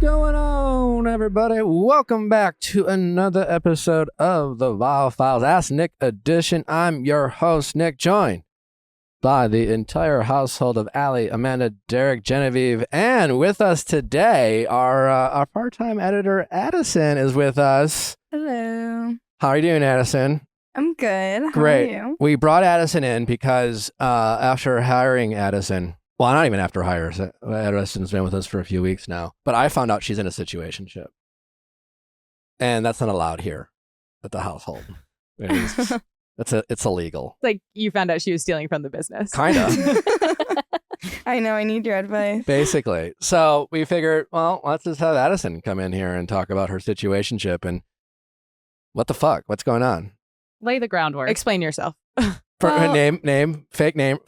going on, everybody? Welcome back to another episode of the Viall Files Ask Nick edition. I'm your host, Nick, joined by the entire household of Allie, Amanda, Derek, Genevieve, and with us today, our part-time editor, Addison, is with us. Hello. How are you doing, Addison? I'm good. How Great. are you? We brought Addison in because after hiring Addison, well, not even after hire, Addison's been with us for a few weeks now, but I found out she's in a situationship. And that's not allowed here at the household. It's illegal. Like you found out she was stealing from the business. Kind of. I know. I need your advice. Basically. So we figured, well, let's just have Addison come in here and talk about her situationship and what the fuck? What's going on? Lay the groundwork. Explain yourself. Her name, fake name,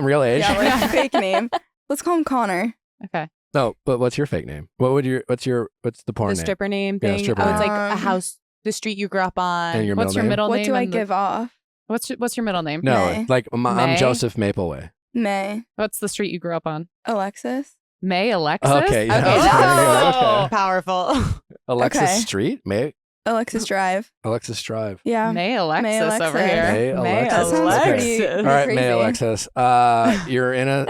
real age. Yeah, like fake name. Let's call him Connor. Okay. No, but what's your fake name? What's the porn The name? stripper name Yeah, thing. stripper It's name. like a house, the street you grew up on. And your What's middle your name? middle What name? do I and the- give off? What's your middle name? No, May. like I'm May? Joseph Mapleway. May. What's the street you grew up on? Alexis. May Alexis? Okay, yeah. Okay, There you that's go, okay. powerful. Alexis Okay. Street? Alexis Drive. Alexis Drive. Yeah. May Alexis May over Alexis. here. May Alexis. That sounds Okay. pretty All right, crazy. May Alexis.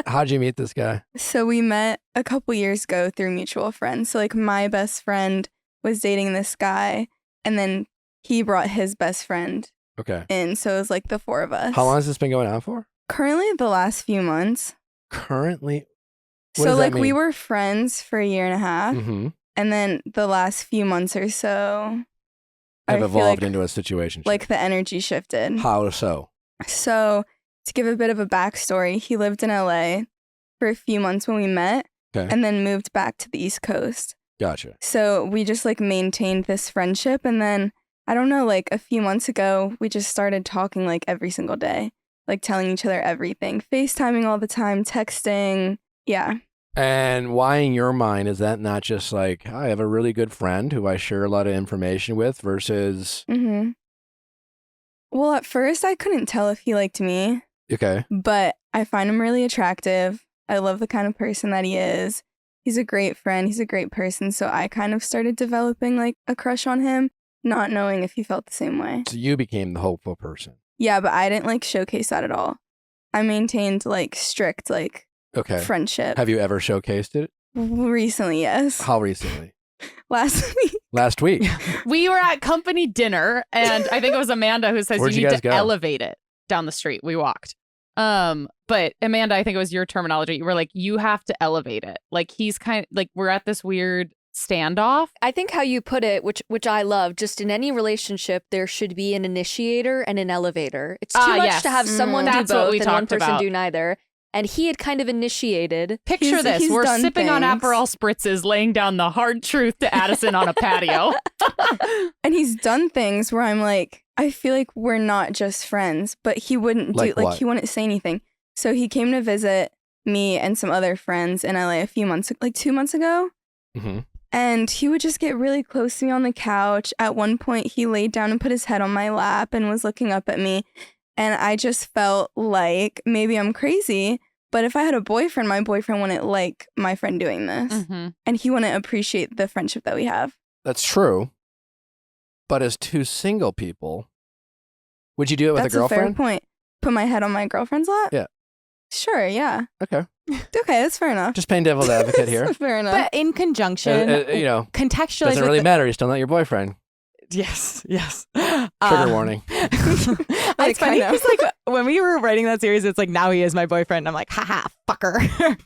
How'd you meet this guy? So we met a couple years ago through mutual friends. So like my best friend was dating this guy, and then he brought his best friend Okay. in. So it was like the four of us. How long has this been going on for? Currently, the last few months. Currently. What So does that like we mean? were friends for a year and a half, Mm-hmm. and then the last few months or so, Have I feel evolved like, into a situation. like the energy shifted. How so? So to give a bit of a backstory, he lived in LA for a few months when we met, Okay. and then moved back to the East Coast. Gotcha. So we just like maintained this friendship, and then I don't know, like a few months ago, we just started talking like every single day, like telling each other everything, FaceTiming all the time, texting. Yeah. And why, in your mind, is that not just like, I have a really good friend who I share a lot of information with versus, Mm-hmm. Well, at first I couldn't tell if he liked me, okay, but I find him really attractive. I love the kind of person that he is. He's a great friend. He's a great person. So I kind of started developing like a crush on him, not knowing if he felt the same way. so you became the hopeful person. Yeah, but I didn't like showcase that at all. I maintained like strict like Okay. friendship. Have you ever showcased it? Recently, yes. How recently? Last week. Last week. We were at company dinner, and I think it was Amanda who says Where'd you you need guys to go? elevate it down the street. We walked. But Amanda, I think it was your terminology. You were like, you have to elevate it. Like he's kind of like we're at this weird standoff. I think how you put it, which I love, just in any relationship, there should be an initiator and an elevator. It's too much yes. to have someone do That's what both we and one talked person about. do neither. And he had kind of initiated. Picture this. He's We're done sipping on things. Aperol spritzes, laying down the hard truth to Addison on a patio. And he's done things where I'm like, I feel like we're not just friends, but he wouldn't do Like what? he wouldn't say anything. So he came to visit me and some other friends in LA a few months, like 2 months ago. Mm-hmm. And he would just get really close to me on the couch. At one point, he laid down and put his head on my lap and was looking up at me. And I just felt like maybe I'm crazy, but if I had a boyfriend, my boyfriend wouldn't like my friend doing this. Mm-hmm. And he wouldn't appreciate the friendship that we have. That's true. But as two single people, would you do it with That's a a fair girlfriend? point. Put my head on my girlfriend's lap? Yeah. Sure, yeah. Okay. Okay, that's fair enough. Just playing devil's advocate here. Fair enough. But in conjunction, contextualize doesn't with really the- matter. You're still not your boyfriend. Yes, yes. Trigger warning. Like, It's funny kind of. because like when we were writing that series, it's like now he is my boyfriend. I'm like, haha, fucker.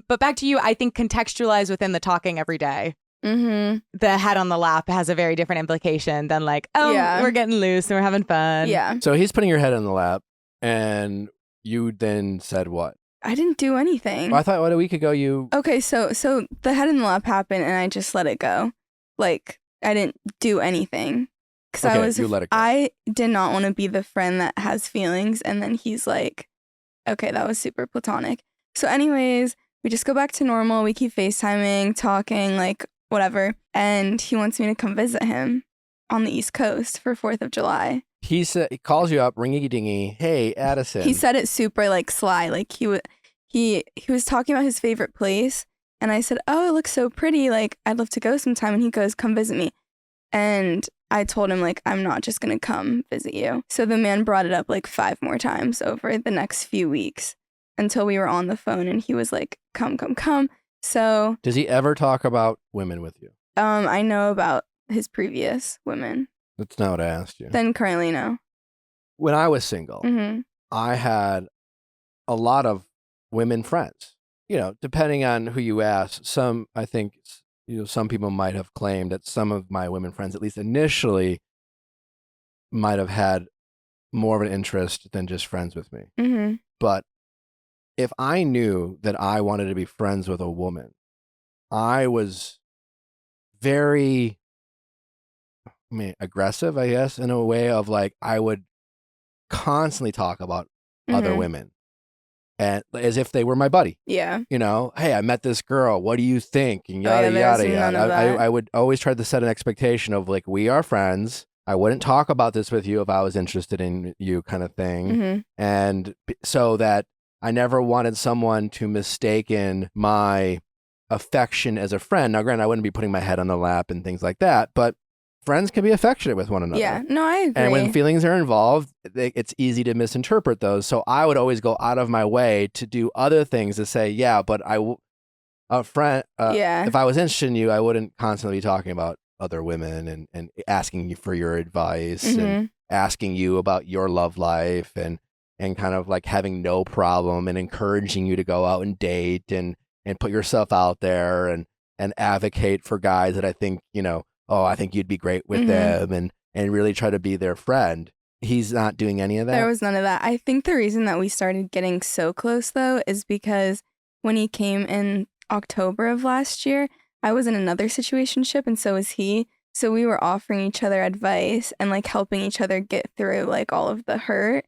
But back to you. I think contextualize within the talking every day. Mm-hmm. The head on the lap has a very different implication than like, oh, Yeah. we're getting loose and we're having fun. Yeah. So he's putting your head on the lap, and you then said what? I didn't do anything. Well, I thought, what, a week ago you... Okay, so the head in the lap happened and I just let it go. Like, I didn't do anything. Because Okay, you let it go. I did not want to be the friend that has feelings. And then he's like, okay, that was super platonic. So anyways, we just go back to normal. We keep FaceTiming, talking, like whatever. And he wants me to come visit him on the East Coast for 4th of July. He calls you up, ringy dingy. Hey, Addison. He said it super like sly. Like he was talking about his favorite place. And I said, oh, it looks so pretty. Like, I'd love to go sometime. And he goes, come visit me. And I told him, like, I'm not just going to come visit you. So the man brought it up like 5 more times over the next few weeks until we were on the phone. And he was like, come, come, come. So Does he ever talk about women with you? I know about his previous women. That's not what I asked you. Then currently, no. When I was single, Mm-hmm. I had a lot of women friends. You know, depending on who you ask, some, I think, some people might have claimed that some of my women friends, at least initially, might have had more of an interest than just friends with me. Mm-hmm. But if I knew that I wanted to be friends with a woman, I was very, aggressive, I guess, in a way of like, I would constantly talk about other Mhm. women, and as if they were my buddy. Yeah. You know, hey, I met this girl. What do you think? And Oh, yeah, yada, there's yada, none yada. of I that. would always try to set an expectation of like, we are friends. I wouldn't talk about this with you if I was interested in you, kind of thing. Mm-hmm. And so that I never wanted someone to mistaken my affection as a friend. Now, granted, I wouldn't be putting my head on the lap and things like that, but friends can be affectionate with one another. Yeah. No, I agree. And when feelings are involved, it's easy to misinterpret those. So I would always go out of my way to do other things to say, yeah, but a friend, yeah. if I was interested in you, I wouldn't constantly be talking about other women and asking you for your advice Mm-hmm. and asking you about your love life and kind of like having no problem and encouraging you to go out and date and put yourself out there and advocate for guys that I think, oh, I think you'd be great with Mm-hmm. them and really try to be their friend. He's not doing any of that. There was none of that. I think the reason that we started getting so close, though, is because when he came in October of last year, I was in another situationship and so was he. So we were offering each other advice and like helping each other get through like all of the hurt.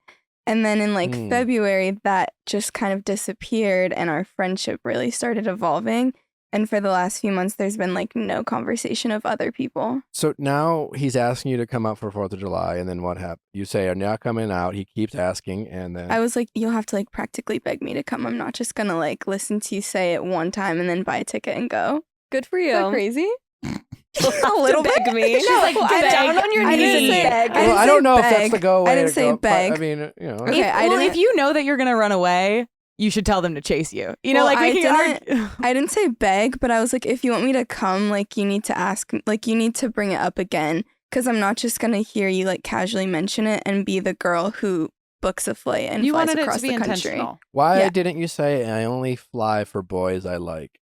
And then in like February, that just kind of disappeared and our friendship really started evolving. And for the last few months, there's been like no conversation of other people. So now he's asking you to come out for 4th of July. And then what happened? You say, I'm not coming out. He keeps asking. And then I was like, you'll have to like practically beg me to come. I'm not just going to like listen to you say it one time and then buy a ticket and go. Good for Is that you. crazy? A little beg me. She's like, well, get down on your I knees didn't and say- beg. I didn't I don't know if beg. that's the go way I didn't to say go, but, beg. I mean, Okay, If you know that you're gonna run away, you should tell them to chase you. You know, Well, like I we can I didn't say beg, but I was like, if you want me to come, like you need to ask, like you need to bring it up again. Because I'm not just going to hear you like casually mention it and be the girl who books a flight and You flies wanted it across to be the country. intentional. why Yeah. didn't you say I only fly for boys I like?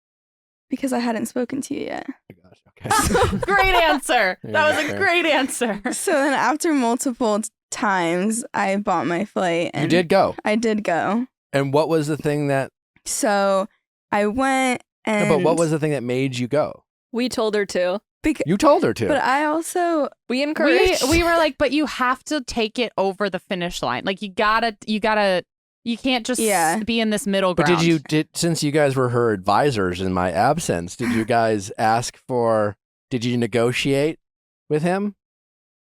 Because I hadn't spoken to you yet. Oh my gosh. Okay. Great answer. Yeah, That was a fair. great answer. So then after multiple times, I bought my flight. And You did go. I did go. And what was the thing that? So I went and. But what was the thing that made you go? We told her to. You told her to. But I also. We encouraged. We were like, but you have to take it over the finish line. Like you can't just Yeah. be in this middle But ground. since you guys were her advisors in my absence, did you guys did you negotiate with him?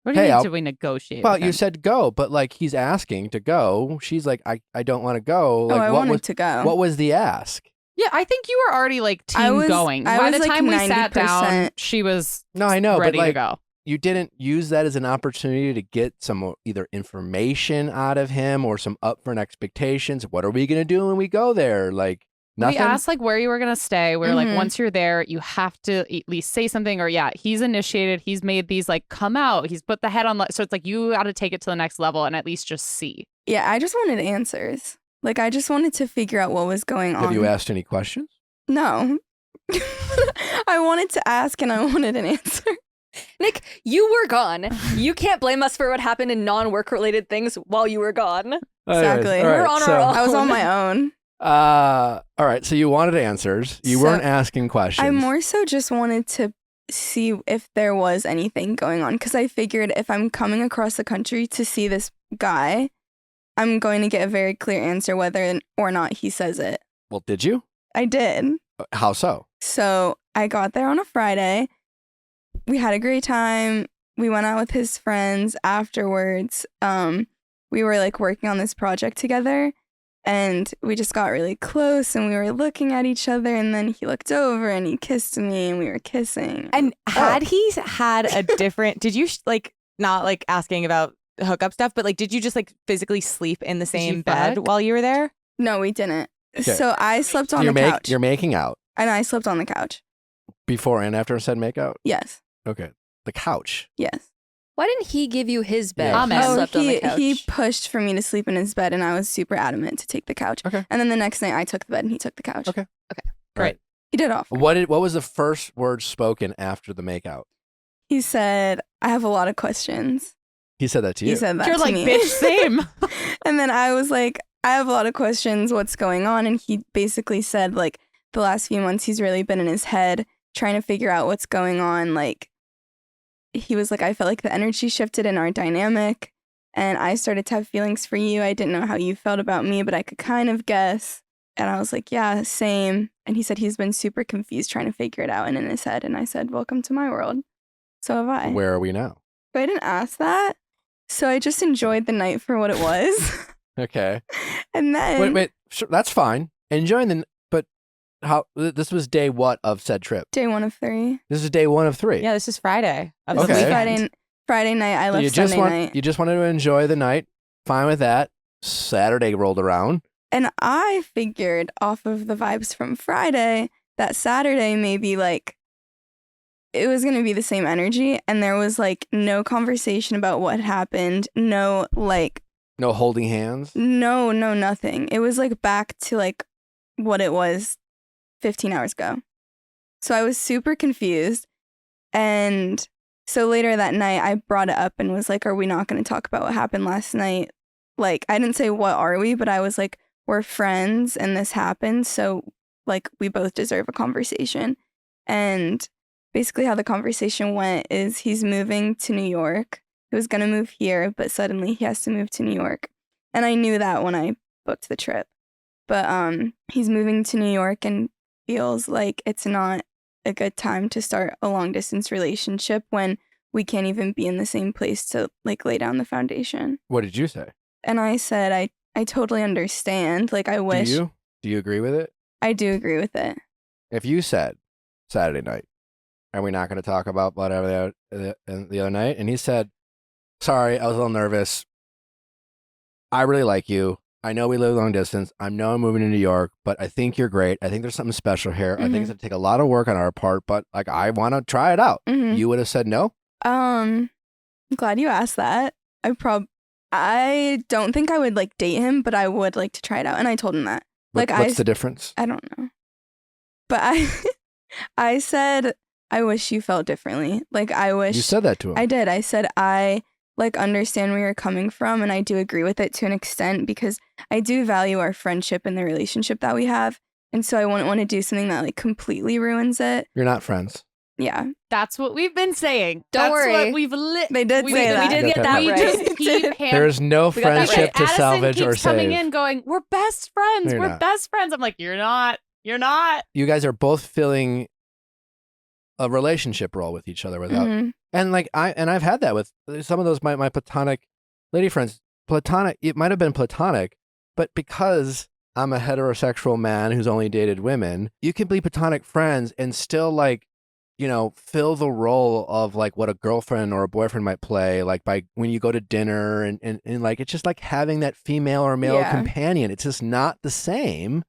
What do you Hey, mean I'll- did we negotiate? Well, with you him? said go, but like he's asking to go. She's like, I don't want to go. Like, I what wanted was to go. what was the ask? Yeah, I think you were already like I team was- going. I By was, the like, time we sat down, 90%. she was No, I know, ready but to like go. you didn't use that as an opportunity to get some either information out of him or some upfront expectations. What are we gonna do when we go there? Like nothing. We asked like where you were gonna stay. We were like, Mhm. once you're there, you have to at least say something. Or yeah, he's initiated. He's made these like come out. He's put the head on. So it's like you got to take it to the next level and at least just see. Yeah, I just wanted answers. Like, I just wanted to figure out what was going on. Have you asked any questions? No. I wanted to ask and I wanted an answer. Nick, you were gone. You can't blame us for what happened in non-work related things while you were gone. Exactly. All right, We're on so, our own. I was on my own. all right. So you wanted answers. You So, weren't asking questions. I more so just wanted to see if there was anything going on because I figured if I'm coming across the country to see this guy, I'm going to get a very clear answer whether or not he says it. Well, did you? I did. How so? So I got there on a Friday. We had a great time. We went out with his friends afterwards. We were like working on this project together. And we just got really close and we were looking at each other. And then he looked over and he kissed me and we were kissing. And had he had a different, did you like, not like asking about hookup stuff, but like, did you just like physically sleep in the same bed while you were there? No, we didn't. Okay. So I slept on the couch. You're making out. And I slept on the couch. Before and after said make out? Yes. Okay. The couch. Yes. Why didn't he give you his bed? Yeah. and Amen. slept on the couch? He pushed for me to sleep in his bed, and I was super adamant to take the couch. Okay. And then the next night, I took the bed, and he took the couch. Okay. Great. He did offer. What was the first word spoken after the makeout? He said, "I have a lot of questions." He said that to you. He said that You're to like, me. bitch, same. And then I was like, "I have a lot of questions. What's going on?" And he basically said, like, the last few months, he's really been in his head trying to figure out what's going on. Like, he was like, I felt like the energy shifted in our dynamic and I started to have feelings for you. I didn't know how you felt about me, but I could kind of guess. And I was like, yeah, same. And he said he's been super confused trying to figure it out and in his head. And I said, welcome to my world. So have I. Where are we now? But I didn't ask that. So I just enjoyed the night for what it was. Okay. And then Wait. Sure, that's fine. Enjoying but how? This was day what of said trip? day 1 of 3. This is day 1 of 3. Yeah, this is Friday. Of This the was Okay. weekend. Friday night. I So left Sunday night. You just wanted to enjoy the night. Fine with that. Saturday rolled around. And I figured off of the vibes from Friday that Saturday maybe like it was going to be the same energy. And there was like no conversation about what happened. No, like, No holding hands. no, nothing. It was like back to like what it was 15 hours ago. So I was super confused. And so later that night, I brought it up and was like, are we not going to talk about what happened last night? Like, I didn't say, what are we? But I was like, we're friends and this happened. So, like, we both deserve a conversation. And basically, how the conversation went is he's moving to New York. He was going to move here, but suddenly he has to move to New York. And I knew that when I booked the trip. But he's moving to New York and feels like it's not a good time to start a long distance relationship when we can't even be in the same place to like lay down the foundation. What did you say? And I said, I totally understand. Like, I wish. Do you agree with it? I do agree with it. If you said Saturday night, are we not going to talk about whatever the other night? And he said, sorry, I was a little nervous. I really like you. I know we live long distance. I know I'm moving to New York, but I think you're great. I think there's something special here. I think it's going to take a lot of work on our part, but like, I want to try it out. Mhm. You would have said no? I'm glad you asked that. I don't think I would like date him, but I would like to try it out. And I told him that. What's the difference? I don't know. But I said, I wish you felt differently. Like, I wish. You said that to him. I did. I said, I like understand where you're coming from. And I do agree with it to an extent because I do value our friendship and the relationship that we have. And so I wouldn't want to do something that like completely ruins it. You're not friends. Yeah. That's what we've been saying. Don't That's worry. What we've They did say that. We did get Got that we right. just keep There is no We got that friendship right. to Addison salvage keeps or coming save. in going, we're best friends. You're We're not. best friends. I'm like, you're not. You're not. You guys are both filling a relationship role with each other without Mhm. and like I've had that with some of those my platonic lady friends. Platonic, it might have been platonic, but because I'm a heterosexual man who's only dated women, you can be platonic friends and still like, you know, fill the role of like what a girlfriend or a boyfriend might play, like by when you go to dinner and like it's just like having that female or male Yeah. companion. It's just not the same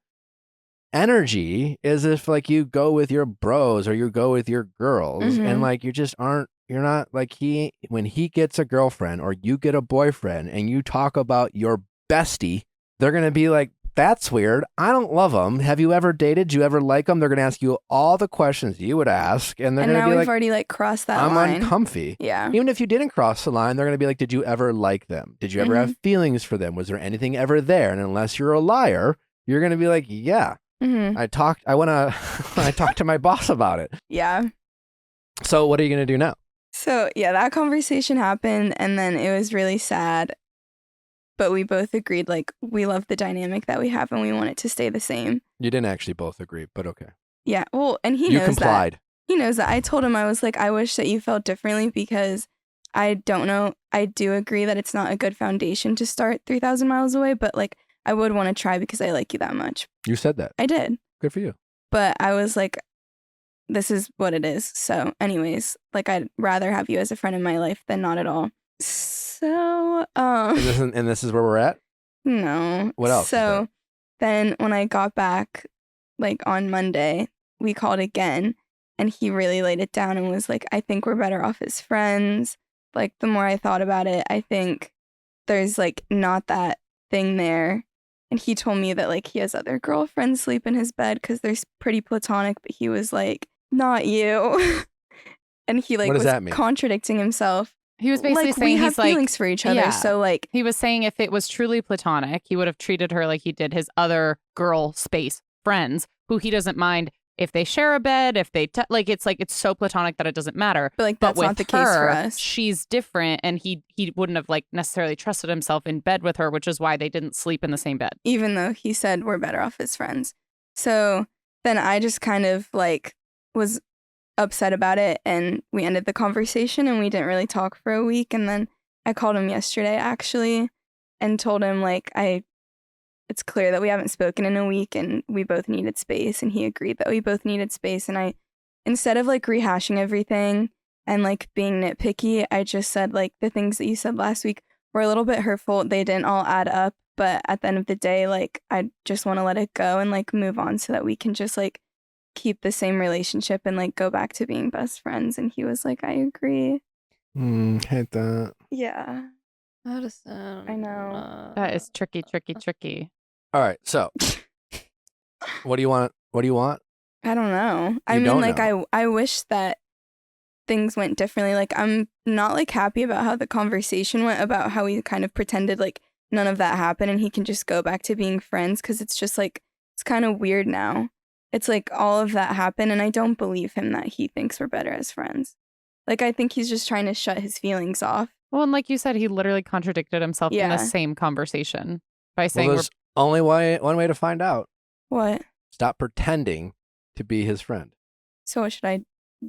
energy as if like you go with your bros or you go with your girls and Mhm. like you're not like when he gets a girlfriend or you get a boyfriend and you talk about your bestie, they're gonna be like, that's weird. I don't love them. Have you ever dated? Do you ever like them? They're gonna ask you all the questions you would ask, and they're And gonna now be we've like, already like crossed that I'm line. uncomfy. Yeah. Even if you didn't cross the line, they're gonna be like, did you ever like them? Did you ever have feelings for them? Was there anything ever there? And unless you're a liar, you're gonna be like, yeah. Mm-hmm. I talked to my boss about it. Yeah. So what are you going to do now? So yeah, that conversation happened and then it was really sad. But we both agreed like we love the dynamic that we have and we want it to stay the same. You didn't actually both agree, but okay. Yeah. Well, and he You knows complied. that. He knows that. I told him, I was like, I wish that you felt differently because I don't know. I do agree that it's not a good foundation to start 3,000 miles away, but like I would want to try because I like you that much. You said that. I did. Good for you. But I was like, this is what it is. So anyways, like I'd rather have you as a friend in my life than not at all. So, And this is where we're at? no. What else is So then when I got back, like on Monday, we called again and he really laid it down and was like, I think we're better off as friends. Like the more I thought about it, I think there's like not that thing there. And he told me that like he has other girlfriends sleep in his bed because they're pretty platonic, but he was like, not you. And he like What does was that mean? contradicting himself. He was basically Like saying we have he's like, feelings for each other. yeah. So like he was saying if it was truly platonic, he would have treated her like he did his other girl space friends, who he doesn't mind if they share a bed, if they like it's so platonic that it doesn't matter. But like that's with not the case for her, us. she's different, and he wouldn't have like necessarily trusted himself in bed with her, which is why they didn't sleep in the same bed. Even though he said we're better off as friends. So then I just kind of like was upset about it and we ended the conversation and we didn't really talk for a week. And then I called him yesterday actually and told him like it's clear that we haven't spoken in a week and we both needed space, and he agreed that we both needed space. And I, instead of like rehashing everything and like being nitpicky, I just said like the things that you said last week were a little bit hurtful. They didn't all add up, but at the end of the day, like I just want to let it go and like move on so that we can just like keep the same relationship and like go back to being best friends. And he was like, I agree. Hate that. Yeah, Addison. I know. That is tricky. All right. So what do you want? What do you want? I don't know. I You mean, don't like know. I wish that things went differently. Like I'm not like happy about how the conversation went about how he kind of pretended like none of that happened and he can just go back to being friends, because it's just like it's kind of weird now. It's like all of that happened and I don't believe him that he thinks we're better as friends. Like I think he's just trying to shut his feelings off. Well, and like you said, he literally contradicted himself in the Yeah. same conversation by Well, saying there's only one way to find out. What? Stop pretending to be his friend. So what should I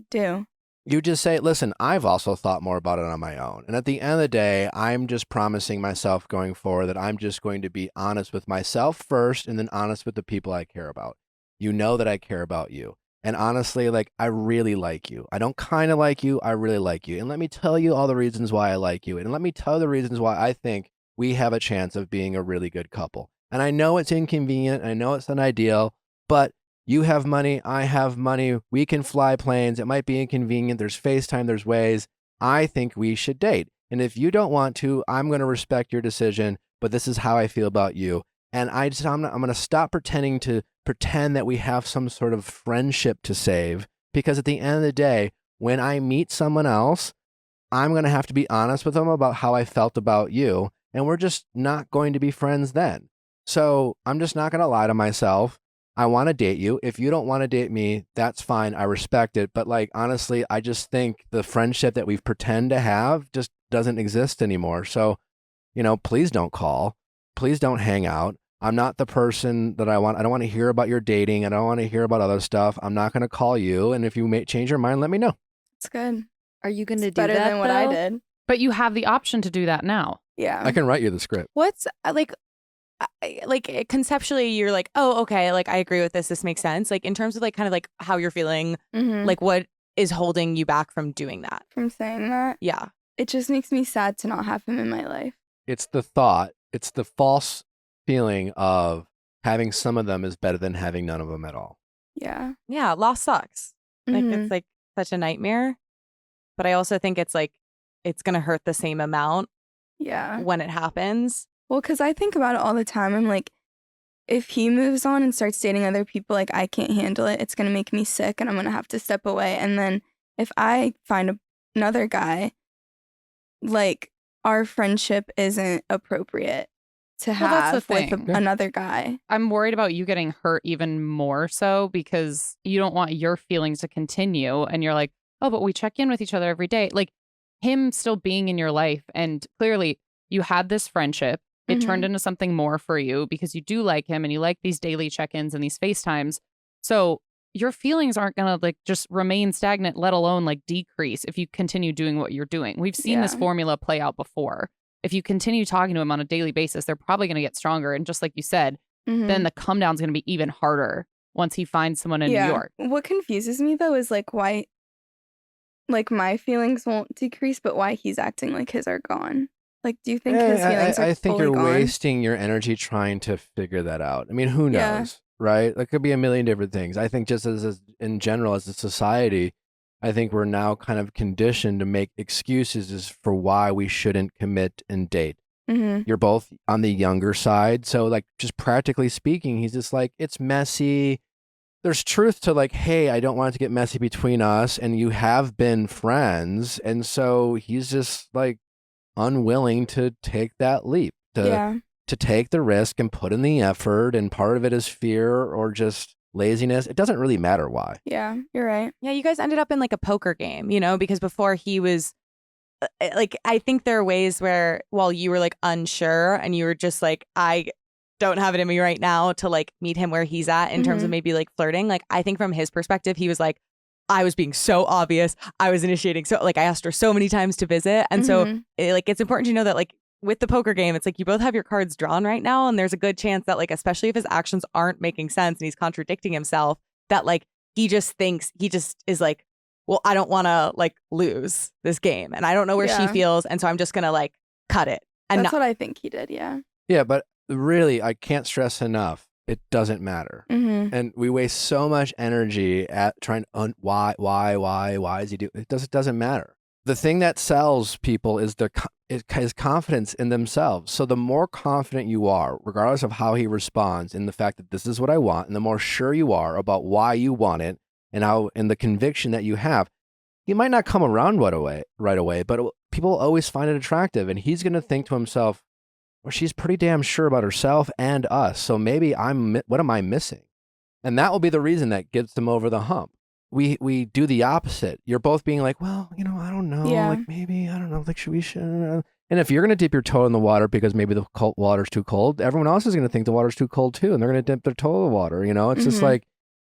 do? You just say, listen, I've also thought more about it on my own. And at the end of the day, I'm just promising myself going forward that I'm just going to be honest with myself first and then honest with the people I care about. You know that I care about you. And honestly, like, I really like you. I don't kind of like you. I really like you. And let me tell you all the reasons why I like you. And let me tell you the reasons why I think we have a chance of being a really good couple. And I know it's inconvenient. I know it's not ideal, but you have money. I have money. We can fly planes. It might be inconvenient. There's FaceTime. There's ways. I think we should date. And if you don't want to, I'm going to respect your decision, but this is how I feel about you. And I'm going to stop pretend that we have some sort of friendship to save, because at the end of the day, when I meet someone else, I'm going to have to be honest with them about how I felt about you. And we're just not going to be friends then. So I'm just not going to lie to myself. I want to date you. If you don't want to date me, that's fine. I respect it. But like, honestly, I just think the friendship that we've pretend to have just doesn't exist anymore. So, please don't call. Please don't hang out. I'm not the person that I want. I don't want to hear about your dating. I don't want to hear about other stuff. I'm not going to call you. And if you may change your mind, let me know. It's good. Are you going to It's do better that than what I though? did. But you have the option to do that now. Yeah. I can write you the script. What's conceptually you're like, oh, okay, like I agree with this. This makes sense. Like in terms of like kind of like how you're feeling, Mhm. like what is holding you back from doing that? From saying that, Yeah. it just makes me sad to not have him in my life. It's the thought. It's the false feeling of having some of them is better than having none of them at all. Yeah. Yeah. Loss sucks. Like Mhm. it's like such a nightmare. But I also think it's like it's gonna hurt the same amount Yeah. when it happens. Well, because I think about it all the time. I'm like, if he moves on and starts dating other people, like I can't handle it. It's going to make me sick and I'm going to have to step away. And then if I find another guy, like our friendship isn't appropriate to Well, that's have the with thing. Yeah. another guy. I'm worried about you getting hurt even more so, because you don't want your feelings to continue. And you're like, oh, but we check in with each other every day. Like him still being in your life. And clearly you had this friendship. It turned into something more for you because you do like him and you like these daily check-ins and these FaceTimes. So your feelings aren't going to like just remain stagnant, let alone like decrease if you continue doing what you're doing. We've seen this Yeah. formula play out before. if you continue talking to him on a daily basis, they're probably going to get stronger. And just like you said, then the come down is going to be even harder once he finds someone in New York. What confuses me though is like why, like my feelings won't decrease, but why he's acting like his are gone. Like, do you think his feelings are I think fully you're gone? wasting your energy trying to figure that out. I mean, who knows, right? There could be a million different things. I think just as in general, as a society, I think we're now kind of conditioned to make excuses for why we shouldn't commit and date. You're both on the younger side. So like, just practically speaking, he's just like, it's messy. There's truth to like, hey, I don't want it to get messy between us. And you have been friends. And so he's just like unwilling to take that leap, to take the risk and put in the effort. And part of it is fear or just laziness. It doesn't really matter why. Yeah, you're right. Yeah, you guys ended up in like a poker game, you know, because before he was like, I think there are ways where while you were like unsure and you were just like, I don't have it in me right now to like meet him where he's at in terms of maybe like flirting. Like, I think from his perspective, he was like, I was being so obvious. I was initiating. So like, I asked her so many times to visit. And so it's important to know that like with the poker game, it's like you both have your cards drawn right now. And there's a good chance that like, especially if his actions aren't making sense and he's contradicting himself, that like, he just is like, well, I don't want to like lose this game and I don't know where she feels. And so I'm just going to like cut it. And That's what I think he did. Yeah. Yeah. But really, I can't stress enough. It doesn't matter. And we waste so much energy at trying to, why is he doing it? It doesn't matter. The thing that sells people is his confidence in themselves. So the more confident you are, regardless of how he responds in the fact that this is what I want, and the more sure you are about why you want it, and the conviction that you have, he might not come around right away, but people always find it attractive. And he's going to think to himself, well, she's pretty damn sure about herself and us. So maybe what am I missing? And that will be the reason that gets them over the hump. We do the opposite. You're both being like, well, you know, I don't know. Yeah. Like maybe, I don't know, like we should. And if you're going to dip your toe in the water because maybe the water's too cold, everyone else is going to think the water's too cold too. And they're going to dip their toe in the water. You know, it's just like,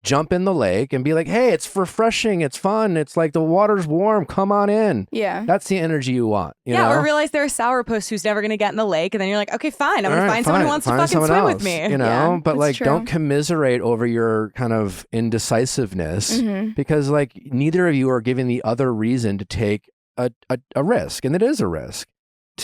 jump in the lake and be like, hey, it's refreshing. It's fun. It's like the water's warm. Come on in. Yeah. That's the energy you want. You know? Or realize they're a sourpuss who's never going to get in the lake. And then you're like, okay, fine. I'm going to find someone who wants to fucking swim with me. You know, but like, true. don't commiserate over your kind of indecisiveness because like neither of you are giving the other reason to take a risk. And it is a risk.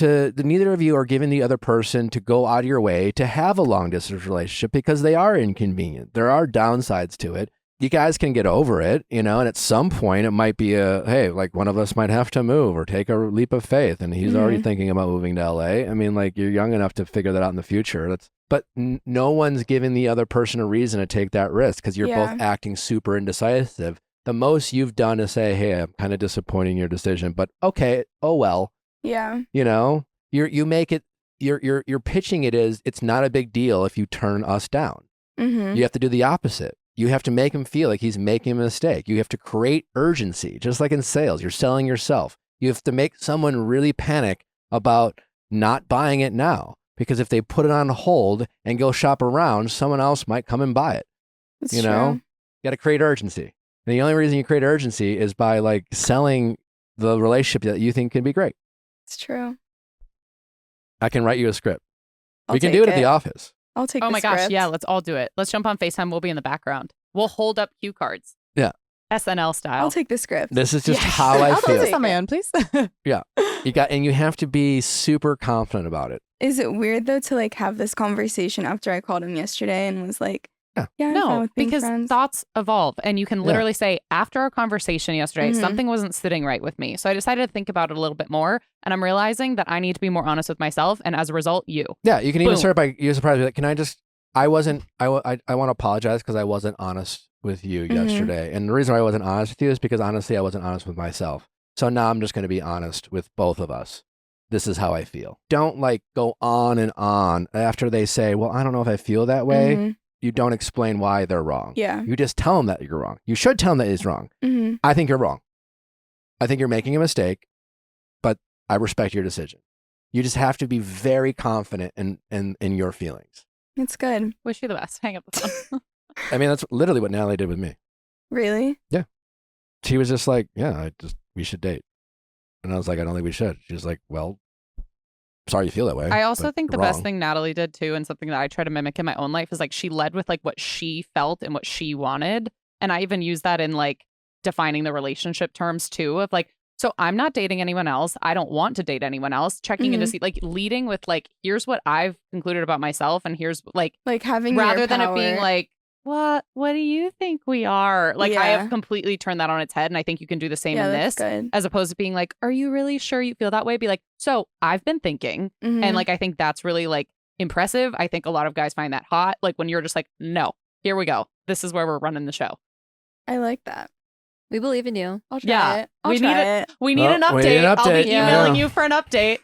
Neither of you are giving the other person to go out of your way to have a long distance relationship because they are inconvenient. There are downsides to it. You guys can get over it, you know, and at some point it might be hey, like one of us might have to move or take a leap of faith. And he's already thinking about moving to LA. I mean, like you're young enough to figure that out in the future. But no one's giving the other person a reason to take that risk because you're both acting super indecisive. The most you've done is say, hey, I'm kind of disappointed in your decision, but okay, oh well. Yeah. You know, you make it, you're pitching it as it's not a big deal if you turn us down. You have to do the opposite. You have to make him feel like he's making a mistake. You have to create urgency, just like in sales. You're selling yourself. You have to make someone really panic about not buying it now because if they put it on hold and go shop around, someone else might come and buy it. That's you know, true. you got to create urgency. And the only reason you create urgency is by like selling the relationship that you think can be great. It's true. I can write you a script. I'll We can take do it at the office. I'll take Oh the my gosh, script. yeah, let's all do it. Let's jump on FaceTime. We'll be in the background. We'll hold up cue cards. Yeah. SNL style. I'll take the script. This is just Yes. how I I'll do feel. this on my own, please. You have to be super confident about it. Is it weird though to like have this conversation after I called him yesterday and was like, Yeah. I'm fine No, with being because friends. thoughts evolve. And you can literally say, after our conversation yesterday, something wasn't sitting right with me. So I decided to think about it a little bit more. And I'm realizing that I need to be more honest with myself. And as a result, you. Yeah, you can even Boom. start by you're surprised. Like, can I just? I want to apologize because I wasn't honest with you yesterday. And the reason why I wasn't honest with you is because honestly, I wasn't honest with myself. So now I'm just going to be honest with both of us. This is how I feel. Don't like go on and on after they say, well, I don't know if I feel that way. You don't explain why they're wrong. Yeah. You just tell them that you're wrong. You should tell them that he's wrong. Mm-hmm. I think you're wrong. I think you're making a mistake, but I respect your decision. You just have to be very confident in your feelings. It's good. Wish you the best. Hang up the phone. I mean, that's literally what Natalie did with me. Really? She was just like, yeah, we should date. And I was like, I don't think we should. She was like, well, sorry you feel that way. I also but think the you're best wrong. thing Natalie did too, and something that I try to mimic in my own life, is like she led with like what she felt and what she wanted. And I even use that in like defining the relationship terms too, of like, so I'm not dating anyone else. I don't want to date anyone else. Checking in to see, like leading with like, here's what I've concluded about myself. And here's like having rather your than it power. being like, what do you think we are? Like I have completely turned that on its head. And I think you can do the same in that's this, good. as opposed to being like, are you really sure you feel that way? Be like, so I've been thinking. And like, I think that's really like impressive. I think a lot of guys find that hot. Like when you're just like, no, here we go. This is where we're running the show. I like that. We believe in you. I'll try it. We need an update. We need an I'll be update. emailing you for an update.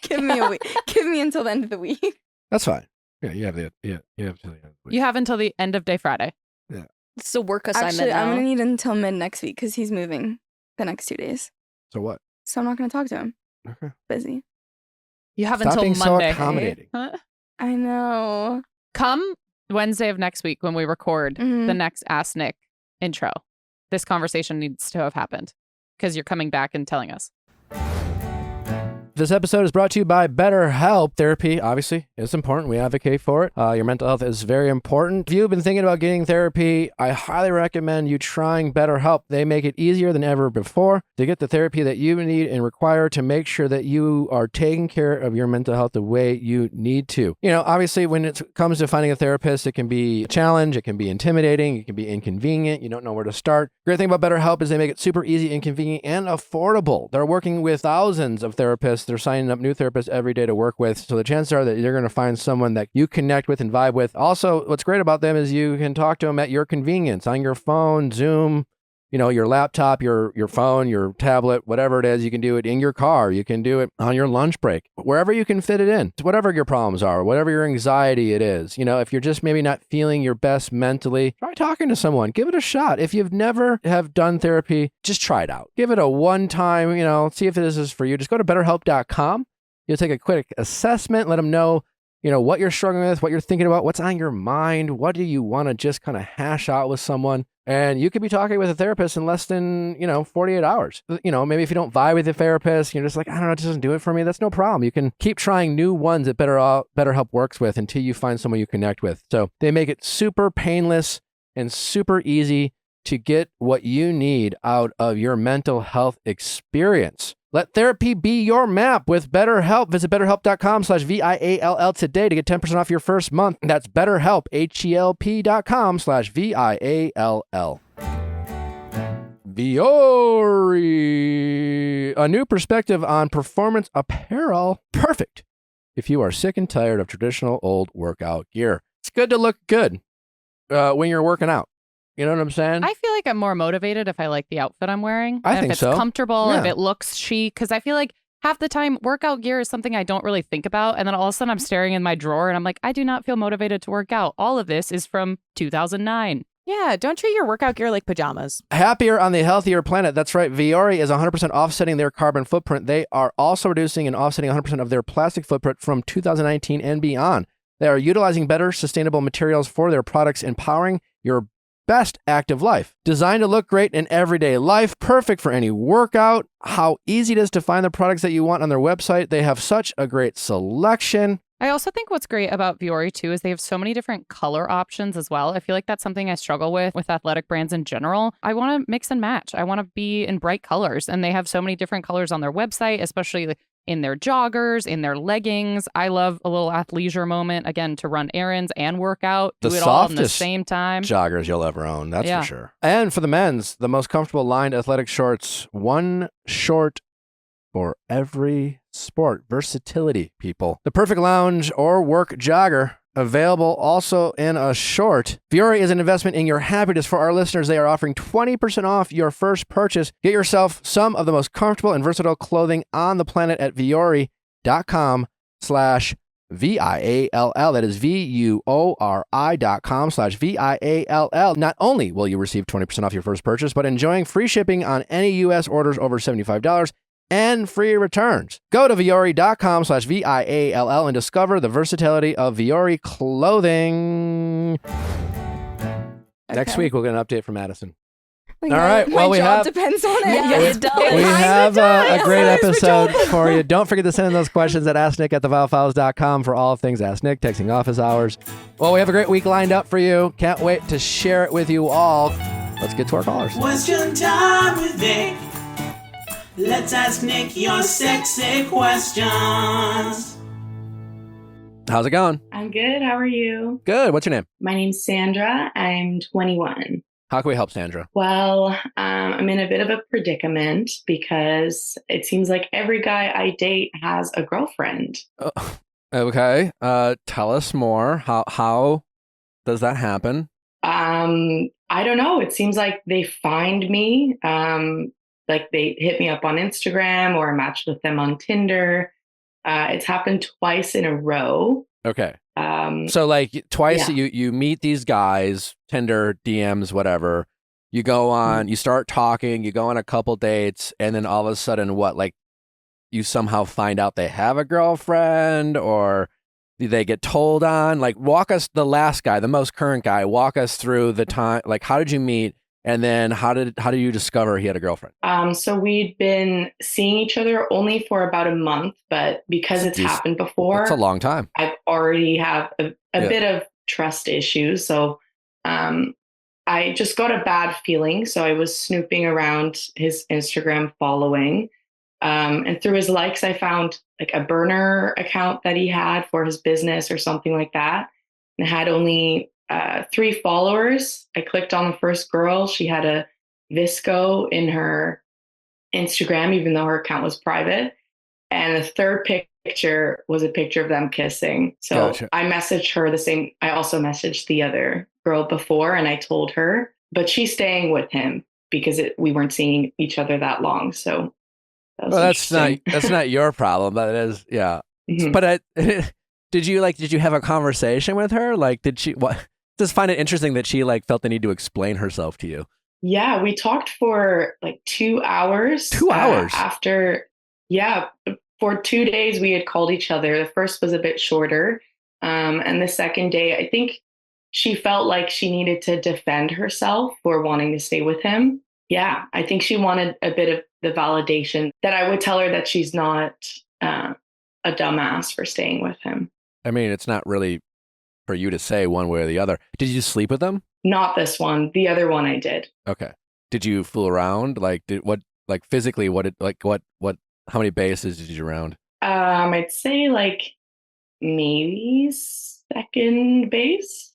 Give me a week. Give me until the end of the week. That's fine. Yeah, you have till the end of the week. You have until the end of day Friday. Yeah. It's a work assignment Actually, now. I'm going to need until mid next week because he's moving the next 2 days. So what? So I'm not going to talk to him. Okay. Busy. You have Stop until being Monday. so accommodating. I know. Come Wednesday of next week when we record the next Ask Nick intro. This conversation needs to have happened because you're coming back and telling us. This episode is brought to you by BetterHelp. Therapy, obviously, is important. We advocate for it. Your mental health is very important. If you've been thinking about getting therapy, I highly recommend you trying BetterHelp. They make it easier than ever before to get the therapy that you need and require to make sure that you are taking care of your mental health the way you need to. You know, obviously, when it comes to finding a therapist, it can be a challenge. It can be intimidating. It can be inconvenient. You don't know where to start. Great thing about BetterHelp is they make it super easy, inconvenient, and affordable. They're working with thousands of therapists. They're signing up new therapists every day to work with. So the chances are that you're going to find someone that you connect with and vibe with. Also, what's great about them is you can talk to them at your convenience on your phone, Zoom, you know, your laptop, your phone, your tablet, whatever it is. You can do it in your car. You can do it on your lunch break, wherever you can fit it in, whatever your problems are, whatever your anxiety it is. You know, if you're just maybe not feeling your best mentally, try talking to someone. Give it a shot. If you've never have done therapy, just try it out. Give it a one time, you know, see if this is for you. Just go to betterhelp.com. You'll take a quick assessment, let them know, you know, what you're struggling with, what you're thinking about, what's on your mind, what do you want to just kind of hash out with someone. And you could be talking with a therapist in less than, 48 hours. You know, maybe if you don't vibe with the therapist, you're just like, I don't know, it doesn't do it for me. That's no problem. You can keep trying new ones that BetterHelp works with until you find someone you connect with. So they make it super painless and super easy to get what you need out of your mental health experience. Let therapy be your map with BetterHelp. Visit betterhelp.com/VIALL today to get 10% off your first month. That's BetterHelp, HELP.com/VIALL. Viall, a new perspective on performance apparel. Perfect if you are sick and tired of traditional old workout gear. It's good to look good when you're working out. You know what I'm saying? I feel like I'm more motivated if I like the outfit I'm wearing. I if think it's so. comfortable, Yeah. if it looks chic. Because I feel like half the time workout gear is something I don't really think about. And then all of a sudden I'm staring in my drawer and I'm like, I do not feel motivated to work out. All of this is from 2009. Yeah, don't treat your workout gear like pajamas. Happier on the healthier planet. That's right. Viall is 100% offsetting their carbon footprint. They are also reducing and offsetting 100% of their plastic footprint from 2019 and beyond. They are utilizing better sustainable materials for their products, empowering your best active life. Designed to look great in everyday life, perfect for any workout. How easy it is to find the products that you want on their website. They have such a great selection. I also think what's great about Viall too is they have so many different color options as well. I feel like that's something I struggle with athletic brands in general. I want to mix and match. I want to be in bright colors, and they have so many different colors on their website, especially in their joggers, in their leggings. I love a little athleisure moment, again, to run errands and work out, do it all in the same time. Joggers you'll ever own, that's for sure. And for the men's, the most comfortable lined athletic shorts, one short for every sport. Versatility, people. The perfect lounge or work jogger, available also in a short. Viall is an investment in your happiness. For our listeners, they are offering 20% off your first purchase. Get yourself some of the most comfortable and versatile clothing on the planet at viall.com/VIALL. That is VUORI.com/VIALL. Not only will you receive 20% off your first purchase, but enjoying free shipping on any U.S. orders over $75 and free returns. Go to viall.com/VIALL and discover the versatility of Viall clothing. Next week, we'll get an update from Addison. Like, All right, my well, we job have- depends on it. Yeah, it does. We It have a great Yes, episode for you. Don't forget to send in those questions at asknick@theviallfiles.com for all things Ask Nick, texting office hours. Well, we have a great week lined up for you. Can't wait to share it with you all. Let's get to our callers. Question time with Nick. Let's ask Nick your sexy questions. How's it going? I'm good. How are you? Good. What's your name? My name's Sandra. I'm 21. How can we help, Sandra? Well, I'm in a bit of a predicament because it seems like every guy I date has a girlfriend. Okay. Tell us more. How does that happen? I don't know. It seems like they find me. Like they hit me up on Instagram or I matched with them on Tinder. It's happened twice in a row. Okay. So like twice yeah. you meet these guys, Tinder, DMs, whatever. You go on, you start talking, you go on a couple dates, and then all of a sudden what, like you somehow find out they have a girlfriend or they get told on? Like walk us, the last guy, the most current guy, walk us through the time, like how did you meet? And then how did you discover he had a girlfriend? So we'd been seeing each other only for about a month, but because it's happened before, That's a long time. I've already have a bit of trust issues. So I just got a bad feeling. So I was snooping around his Instagram following. And through his likes, I found like a burner account that he had for his business or something like that. And it had only 3 followers. I clicked on the first girl. She had a Visco in her Instagram, even though her account was private. And the third picture was a picture of them kissing. So Gotcha. I messaged her the same. I also messaged the other girl before and I told her, but she's staying with him because we weren't seeing each other that long. So that was Well, that's interesting. not your problem, but it is, yeah. Mhm. But did you have a conversation with her? Like, did she just find it interesting that she like felt the need to explain herself to you? Yeah, we talked for like 2 hours. 2 hours? For 2 days we had called each other. The first was a bit shorter. And the second day, I think she felt like she needed to defend herself for wanting to stay with him. Yeah, I think she wanted a bit of the validation that I would tell her that she's not a dumbass for staying with him. I mean, it's not really for you to say one way or the other. Did you sleep with them? Not this one. The other one I did. Okay. Did you fool around? Like, physically, how many bases did you round? I'd say like maybe second base.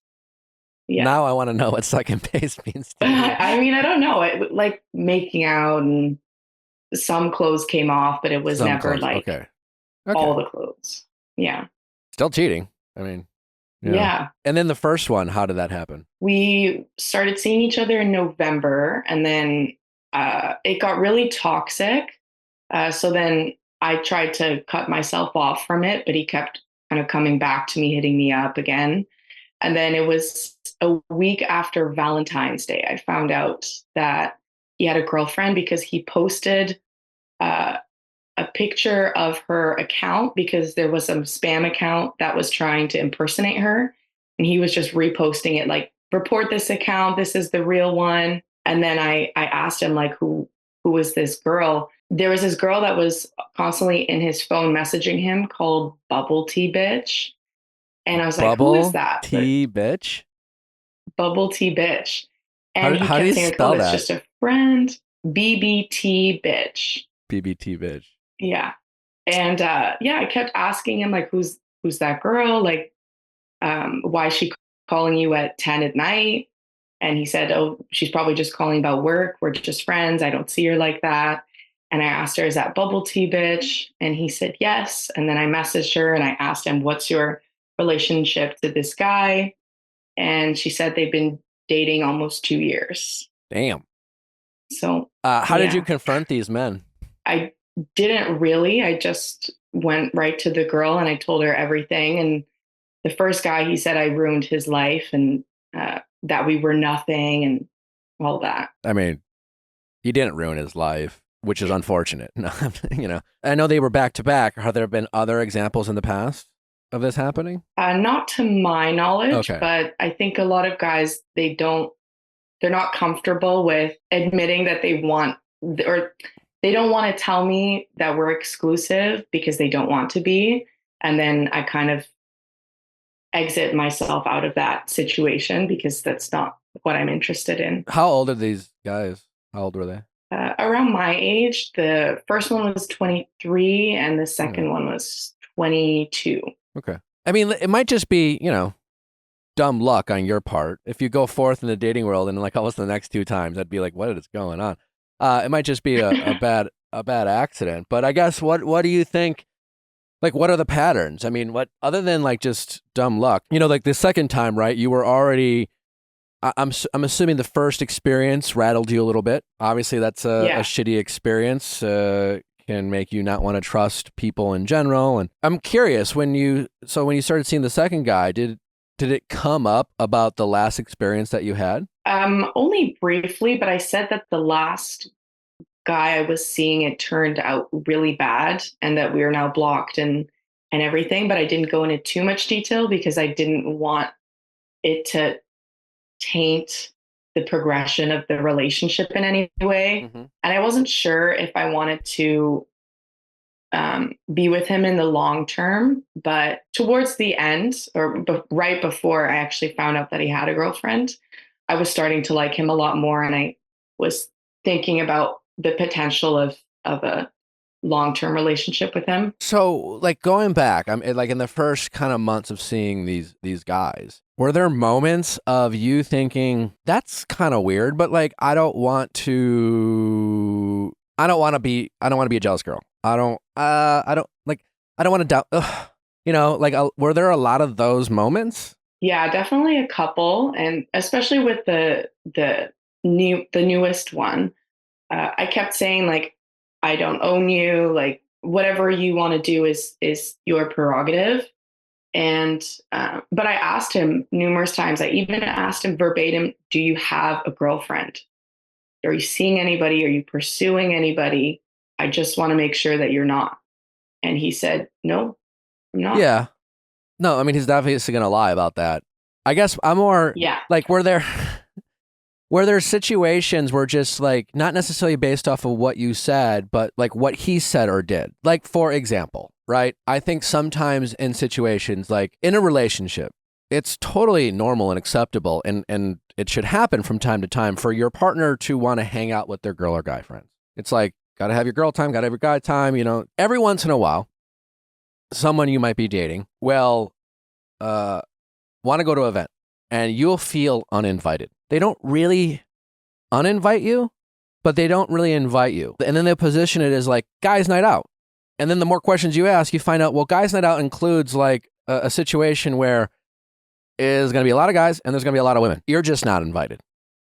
Yeah. Now I want to know what second base means to you. I mean, I don't know. It like making out and some clothes came off, but it was Some never clothes. like Okay. all the clothes. Yeah. Still cheating. I mean, Yeah. And then the first one, how did that happen? We started seeing each other in November and then it got really toxic. So then I tried to cut myself off from it, but he kept kind of coming back to me, hitting me up again. And then it was a week after Valentine's Day, I found out that he had a girlfriend because he posted a picture of her account because there was some spam account that was trying to impersonate her. And he was just reposting it like, report this account. This is the real one. And then I asked him like, who was this girl? There was this girl that was constantly in his phone messaging him called Bubble Tea Bitch. And I was like, who is that? Tea bitch? Bubble Tea Bitch. And How do you spell that? It's just a friend. BBT Bitch. BBT bitch. Yeah. And I kept asking him like, who's that girl? Like, why is she calling you at 10 at night? And he said, oh, she's probably just calling about work. We're just friends. I don't see her like that. And I asked her, is that Bubble Tea Bitch? And he said, yes. And then I messaged her and I asked him, what's your relationship to this guy? And she said they've been dating almost 2 years. Damn. So how did you confront these men? I didn't really. I just went right to the girl and I told her everything. And the first guy, he said I ruined his life and that we were nothing and all that. I mean, he didn't ruin his life, which is unfortunate. No, I know they were back to back. Have there been other examples in the past of this happening? Not to my knowledge, Okay. but I think a lot of guys, they don't they're not comfortable with admitting that they want, or they don't want to tell me that we're exclusive because they don't want to be. And then I kind of exit myself out of that situation because that's not what I'm interested in. How old are these guys? How old were they? Around my age. The first one was 23 and the second one was 22. Okay. I mean, it might just be, dumb luck on your part. If you go forth in the dating world and like almost the next 2 times, I'd be like, what is going on? It might just be a bad accident. But I guess what do you think? Like, what are the patterns? I mean, what other than like just dumb luck? Like the second time, right? You were already. I'm assuming the first experience rattled you a little bit. Obviously, that's a shitty experience. Can make you not want to trust people in general. And I'm curious when you started seeing the second guy, did it come up about the last experience that you had? Only briefly, but I said that the last guy I was seeing, it turned out really bad and that we are now blocked and everything. But I didn't go into too much detail because I didn't want it to taint the progression of the relationship in any way. Mm-hmm. And I wasn't sure if I wanted to be with him in the long term, but towards the end or right before I actually found out that he had a girlfriend, I was starting to like him a lot more. And I was thinking about the potential of a long-term relationship with him. So like going back, I'm like in the first kind of months of seeing these guys, were there moments of you thinking that's kind of weird, but like I don't want to be a jealous girl. I don't want to doubt. Were there a lot of those moments? Yeah, definitely a couple, and especially with the newest one, I kept saying like, I don't own you. Like whatever you want to do is your prerogative. And but I asked him numerous times. I even asked him verbatim, "Do you have a girlfriend? Are you seeing anybody? Are you pursuing anybody? I just want to make sure that you're not." And he said, "No, I'm not." Yeah. No, I mean, he's obviously going to lie about that. I guess I'm more like, were there situations where just like, not necessarily based off of what you said, but like what he said or did? Like, for example, right? I think sometimes in situations like in a relationship, it's totally normal and acceptable and it should happen from time to time for your partner to want to hang out with their girl or guy friends. It's like, got to have your girl time, got to have your guy time, every once in a while, someone you might be dating will want to go to an event and you'll feel uninvited. They don't really uninvite you, but they don't really invite you. And then they'll position it as like guys' night out. And then the more questions you ask, you find out, well, guys' night out includes like a situation where there's going to be a lot of guys and there's going to be a lot of women. You're just not invited.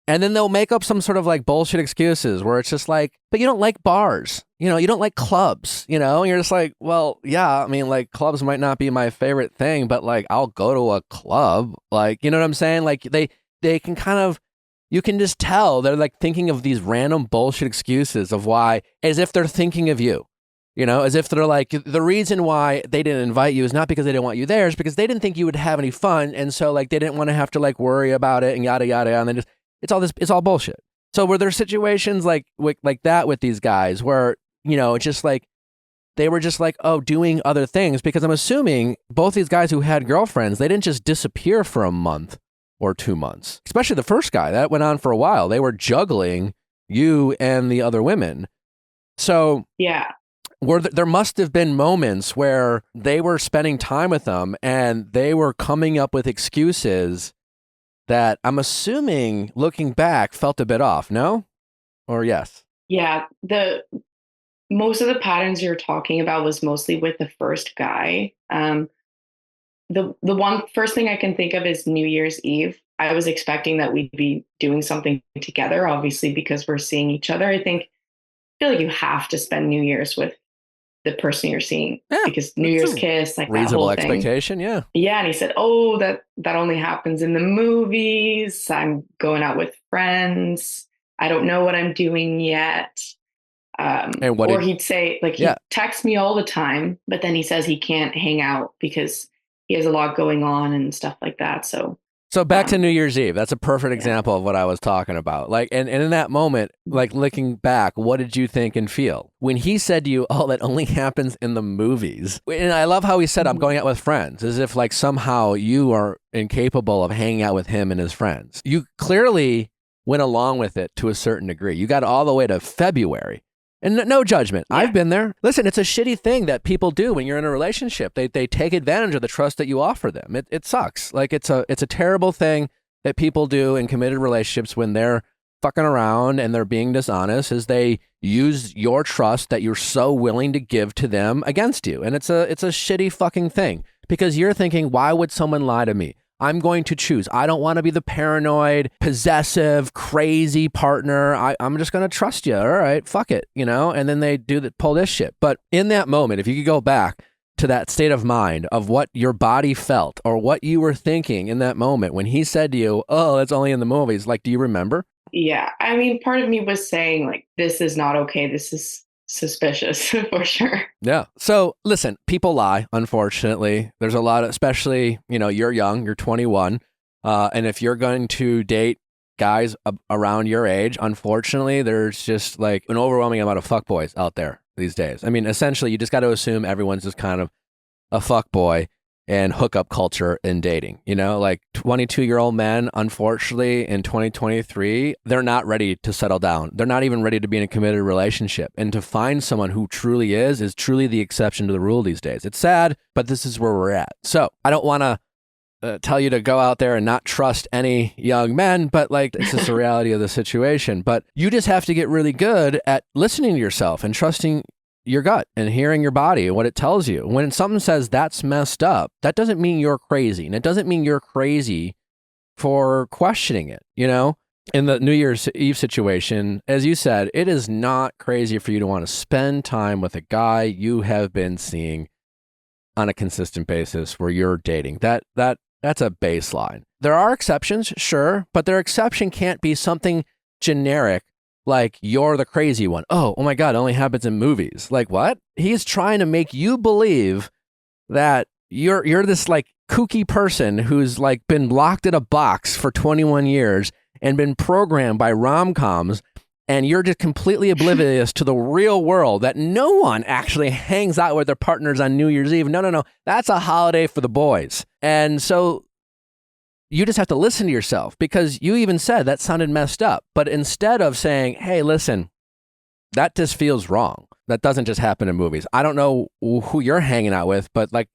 And then they'll make up some sort of like bullshit excuses where it's just like, but you don't like bars, you don't like clubs, and you're just like, well, yeah, I mean, like clubs might not be my favorite thing, but like I'll go to a club, like, you know what I'm saying? Like they can kind of, you can just tell they're like thinking of these random bullshit excuses of why, as if they're thinking of you, as if they're like, the reason why they didn't invite you is not because they didn't want you there, it's because they didn't think you would have any fun. And so like, they didn't want to have to like worry about it and yada, yada, yada. And then it's all bullshit. So were there situations like that with these guys where, it's just like, they were just like, oh, doing other things? Because I'm assuming both these guys who had girlfriends, they didn't just disappear for a month or 2 months, especially the first guy. That went on for a while. They were juggling you and the other women. So yeah, there must have been moments where they were spending time with them and they were coming up with excuses that I'm assuming, looking back, felt a bit off, no? Or yes? Yeah, most of the patterns you're talking about was mostly with the first guy. The one first thing I can think of is New Year's Eve. I was expecting that we'd be doing something together, obviously, because we're seeing each other. I feel like you have to spend New Year's with the person you're seeing, because New Year's kiss, like reasonable that whole expectation, thing. yeah. Yeah, and he said, "Oh, that only happens in the movies. I'm going out with friends. I don't know what I'm doing yet." He'd say, like, he texts me all the time, but then he says he can't hang out because he has a lot going on and stuff like that. So So back to New Year's Eve. That's a perfect example of what I was talking about. Like, and in that moment, like looking back, what did you think and feel? When he said to you, oh, that only happens in the movies. And I love how he said, I'm going out with friends, as if like somehow you are incapable of hanging out with him and his friends. You clearly went along with it to a certain degree. You got all the way to February. And no judgment. Yeah. I've been there. Listen, it's a shitty thing that people do when you're in a relationship. They take advantage of the trust that you offer them. It sucks. Like it's a terrible thing that people do in committed relationships when they're fucking around and they're being dishonest, is they use your trust that you're so willing to give to them against you. And it's a shitty fucking thing, because you're thinking, why would someone lie to me? I'm going to choose. I don't want to be the paranoid, possessive, crazy partner. I'm just going to trust you. All right, fuck it, you know? And then they pull this shit. But in that moment, if you could go back to that state of mind of what your body felt or what you were thinking in that moment when he said to you, oh, it's only in the movies, like, do you remember? Yeah. I mean, part of me was saying, like, this is not okay. This is suspicious for sure. Yeah. So listen, people lie, unfortunately. There's a lot of, especially, you know, you're young, you're 21. And if you're going to date guys around your age, unfortunately, there's just like an overwhelming amount of fuckboys out there these days. I mean, essentially, you just got to assume everyone's just kind of a fuckboy and hookup culture in dating. You know, like 22-year-old men, unfortunately, in 2023, they're not ready to settle down. They're not even ready to be in a committed relationship. And to find someone who truly is truly the exception to the rule these days. It's sad, but this is where we're at. So I don't want to tell you to go out there and not trust any young men, but like, it's just the reality of the situation. But you just have to get really good at listening to yourself and trusting your gut and hearing your body and what it tells you. When something says that's messed up, that doesn't mean you're crazy. And it doesn't mean you're crazy for questioning it. You know, in the New Year's Eve situation, as you said, it is not crazy for you to want to spend time with a guy you have been seeing on a consistent basis where you're dating. That's a baseline. There are exceptions, sure, but their exception can't be something generic like you're the crazy one. Oh my God, it only happens in movies. Like what? He's trying to make you believe that you're this like kooky person who's like been locked in a box for 21 years and been programmed by rom-coms, and you're just completely oblivious to the real world, that no one actually hangs out with their partners on New Year's Eve. No. That's a holiday for the boys. And so you just have to listen to yourself, because you even said that sounded messed up. But instead of saying, hey, listen, that just feels wrong. That doesn't just happen in movies. I don't know who you're hanging out with, but like,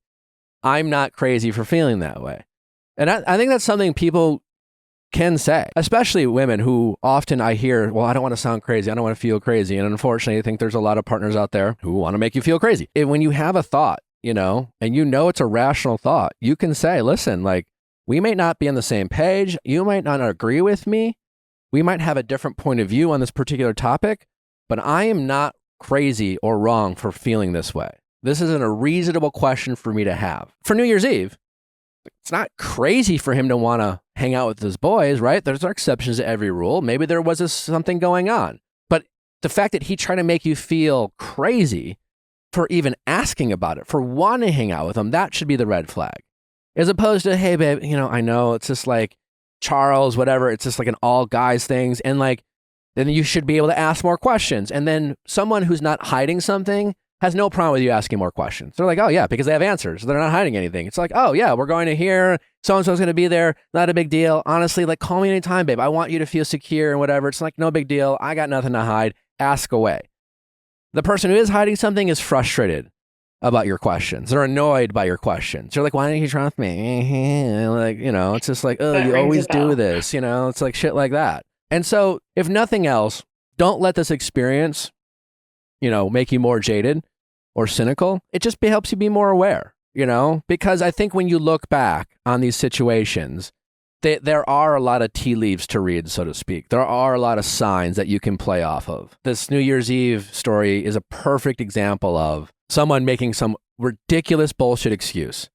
I'm not crazy for feeling that way. And I think that's something people can say, especially women who often I hear, well, I don't want to sound crazy. I don't want to feel crazy. And unfortunately, I think there's a lot of partners out there who want to make you feel crazy. And when you have a thought, you know, and you know it's a rational thought, you can say, listen, like, we may not be on the same page. You might not agree with me. We might have a different point of view on this particular topic, but I am not crazy or wrong for feeling this way. This isn't a reasonable question for me to have. For New Year's Eve, it's not crazy for him to want to hang out with his boys, right? There's exceptions to every rule. Maybe there was something going on. But the fact that he tried to make you feel crazy for even asking about it, for wanting to hang out with him, that should be the red flag. As opposed to, hey, babe, you know, I know it's just like Charles, whatever. It's just like an all guys things. And like, then you should be able to ask more questions. And then someone who's not hiding something has no problem with you asking more questions. They're like, oh yeah, because they have answers. They're not hiding anything. It's like, oh yeah, we're going to here. So-and-so's going to be there. Not a big deal. Honestly, like, call me anytime, babe. I want you to feel secure and whatever. It's like, no big deal. I got nothing to hide. Ask away. The person who is hiding something is frustrated about your questions. They're annoyed by your questions. They're like, why didn't you trust me? Like, you know, it's just like, oh, you always do this. You know, it's like shit like that. And so if nothing else, don't let this experience, you know, make you more jaded or cynical. It just helps you be more aware, you know, because I think when you look back on these situations, there are a lot of tea leaves to read, so to speak. There are a lot of signs that you can play off of. This New Year's Eve story is a perfect example of someone making some ridiculous bullshit excuse.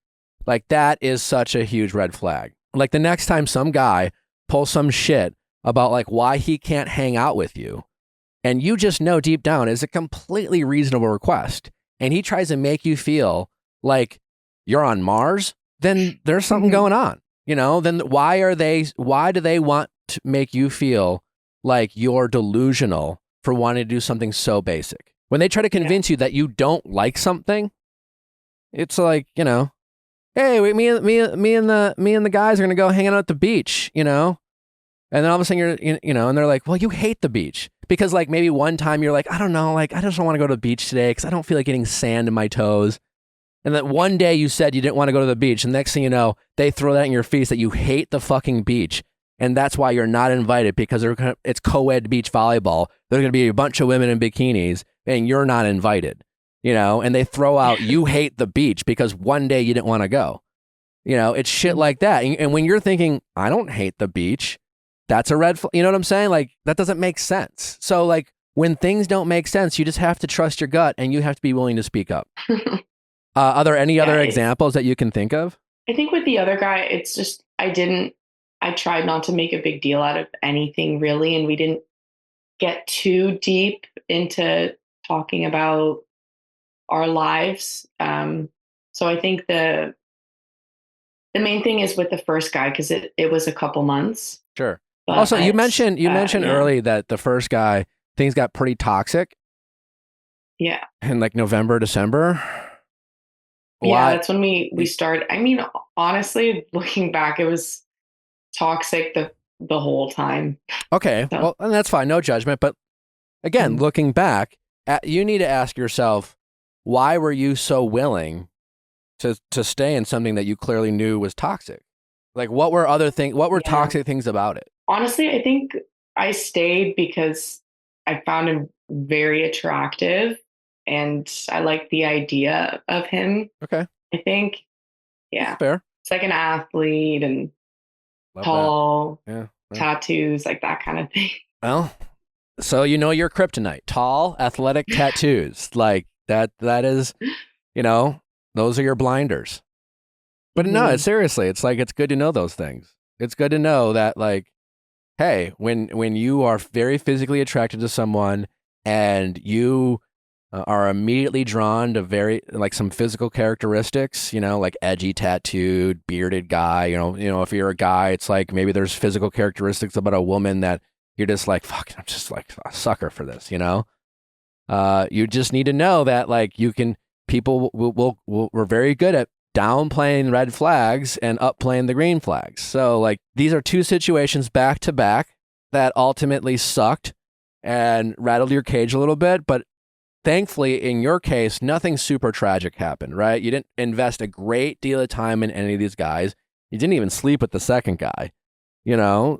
Like, that is such a huge red flag. Like, the next time some guy pulls some shit about like why he can't hang out with you, and you just know deep down is a completely reasonable request, and he tries to make you feel like you're on Mars, then there's something going on. then why do they want to make you feel like you're delusional for wanting to do something so basic? When they try to convince you that you don't like something, it's like, hey, me and the guys are going to go hang out at the beach, and then all of a sudden and they're like, well, you hate the beach because like maybe one time you're like, I don't know, like I just don't want to go to the beach today because I don't feel like getting sand in my toes. And then one day you said you didn't want to go to the beach. And next thing you know, they throw that in your face that you hate the fucking beach. And that's why you're not invited because it's co-ed beach volleyball. There's going to be a bunch of women in bikinis and you're not invited, and they throw out, you hate the beach because one day you didn't want to go. It's shit like that. And when you're thinking, I don't hate the beach, that's a red flag. You know what I'm saying? Like that doesn't make sense. So like when things don't make sense, you just have to trust your gut and you have to be willing to speak up. Are there any other examples that you can think of? I think with the other guy, it's just, I tried not to make a big deal out of anything really. And we didn't get too deep into talking about our lives. So I think the main thing is with the first guy, because it was a couple months. Sure. Also, you mentioned early that the first guy, things got pretty toxic. Yeah. In like November, December. Yeah, that's when we started. I mean, honestly, looking back, it was toxic the whole time. Okay, So. well, and that's fine, no judgment. But again, looking back, you need to ask yourself, why were you so willing to stay in something that you clearly knew was toxic? Like, what were other things? What were toxic things about it? Honestly, I think I stayed because I found him very attractive. And I like the idea of him. Okay. I think, That's fair. It's like an athlete and Love tall, that. Yeah. tattoos, like that kind of thing. Well, so your kryptonite, tall, athletic tattoos. Like that is, those are your blinders. But no, seriously, it's like, it's good to know those things. It's good to know that like, hey, when you are very physically attracted to someone and you are immediately drawn to very like some physical characteristics, like edgy tattooed, bearded guy, if you're a guy, it's like maybe there's physical characteristics about a woman that you're just like, fuck, I'm just like a sucker for this, you just need to know that like people we're very good at downplaying red flags and upplaying the green flags. So like these are two situations back to back that ultimately sucked and rattled your cage a little bit, but thankfully, in your case, nothing super tragic happened, right? You didn't invest a great deal of time in any of these guys. You didn't even sleep with the second guy,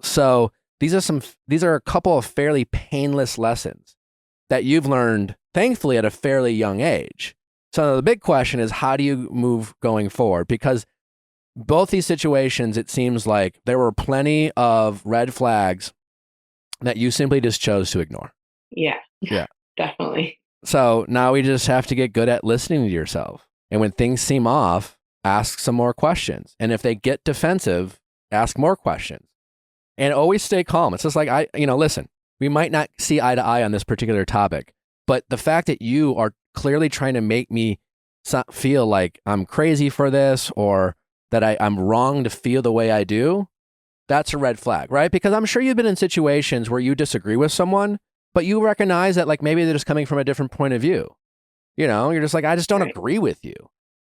So these are a couple of fairly painless lessons that you've learned, thankfully, at a fairly young age. So the big question is, how do you move going forward? Because both these situations, it seems like there were plenty of red flags that you simply just chose to ignore. Yeah. Yeah. Definitely. So now we just have to get good at listening to yourself. And when things seem off, ask some more questions. And if they get defensive, ask more questions. And always stay calm. It's just like, listen, we might not see eye to eye on this particular topic, but the fact that you are clearly trying to make me feel like I'm crazy for this or that I'm wrong to feel the way I do, that's a red flag, right? Because I'm sure you've been in situations where you disagree with someone, but you recognize that like maybe they're just coming from a different point of view. You're just like, I just don't agree with you.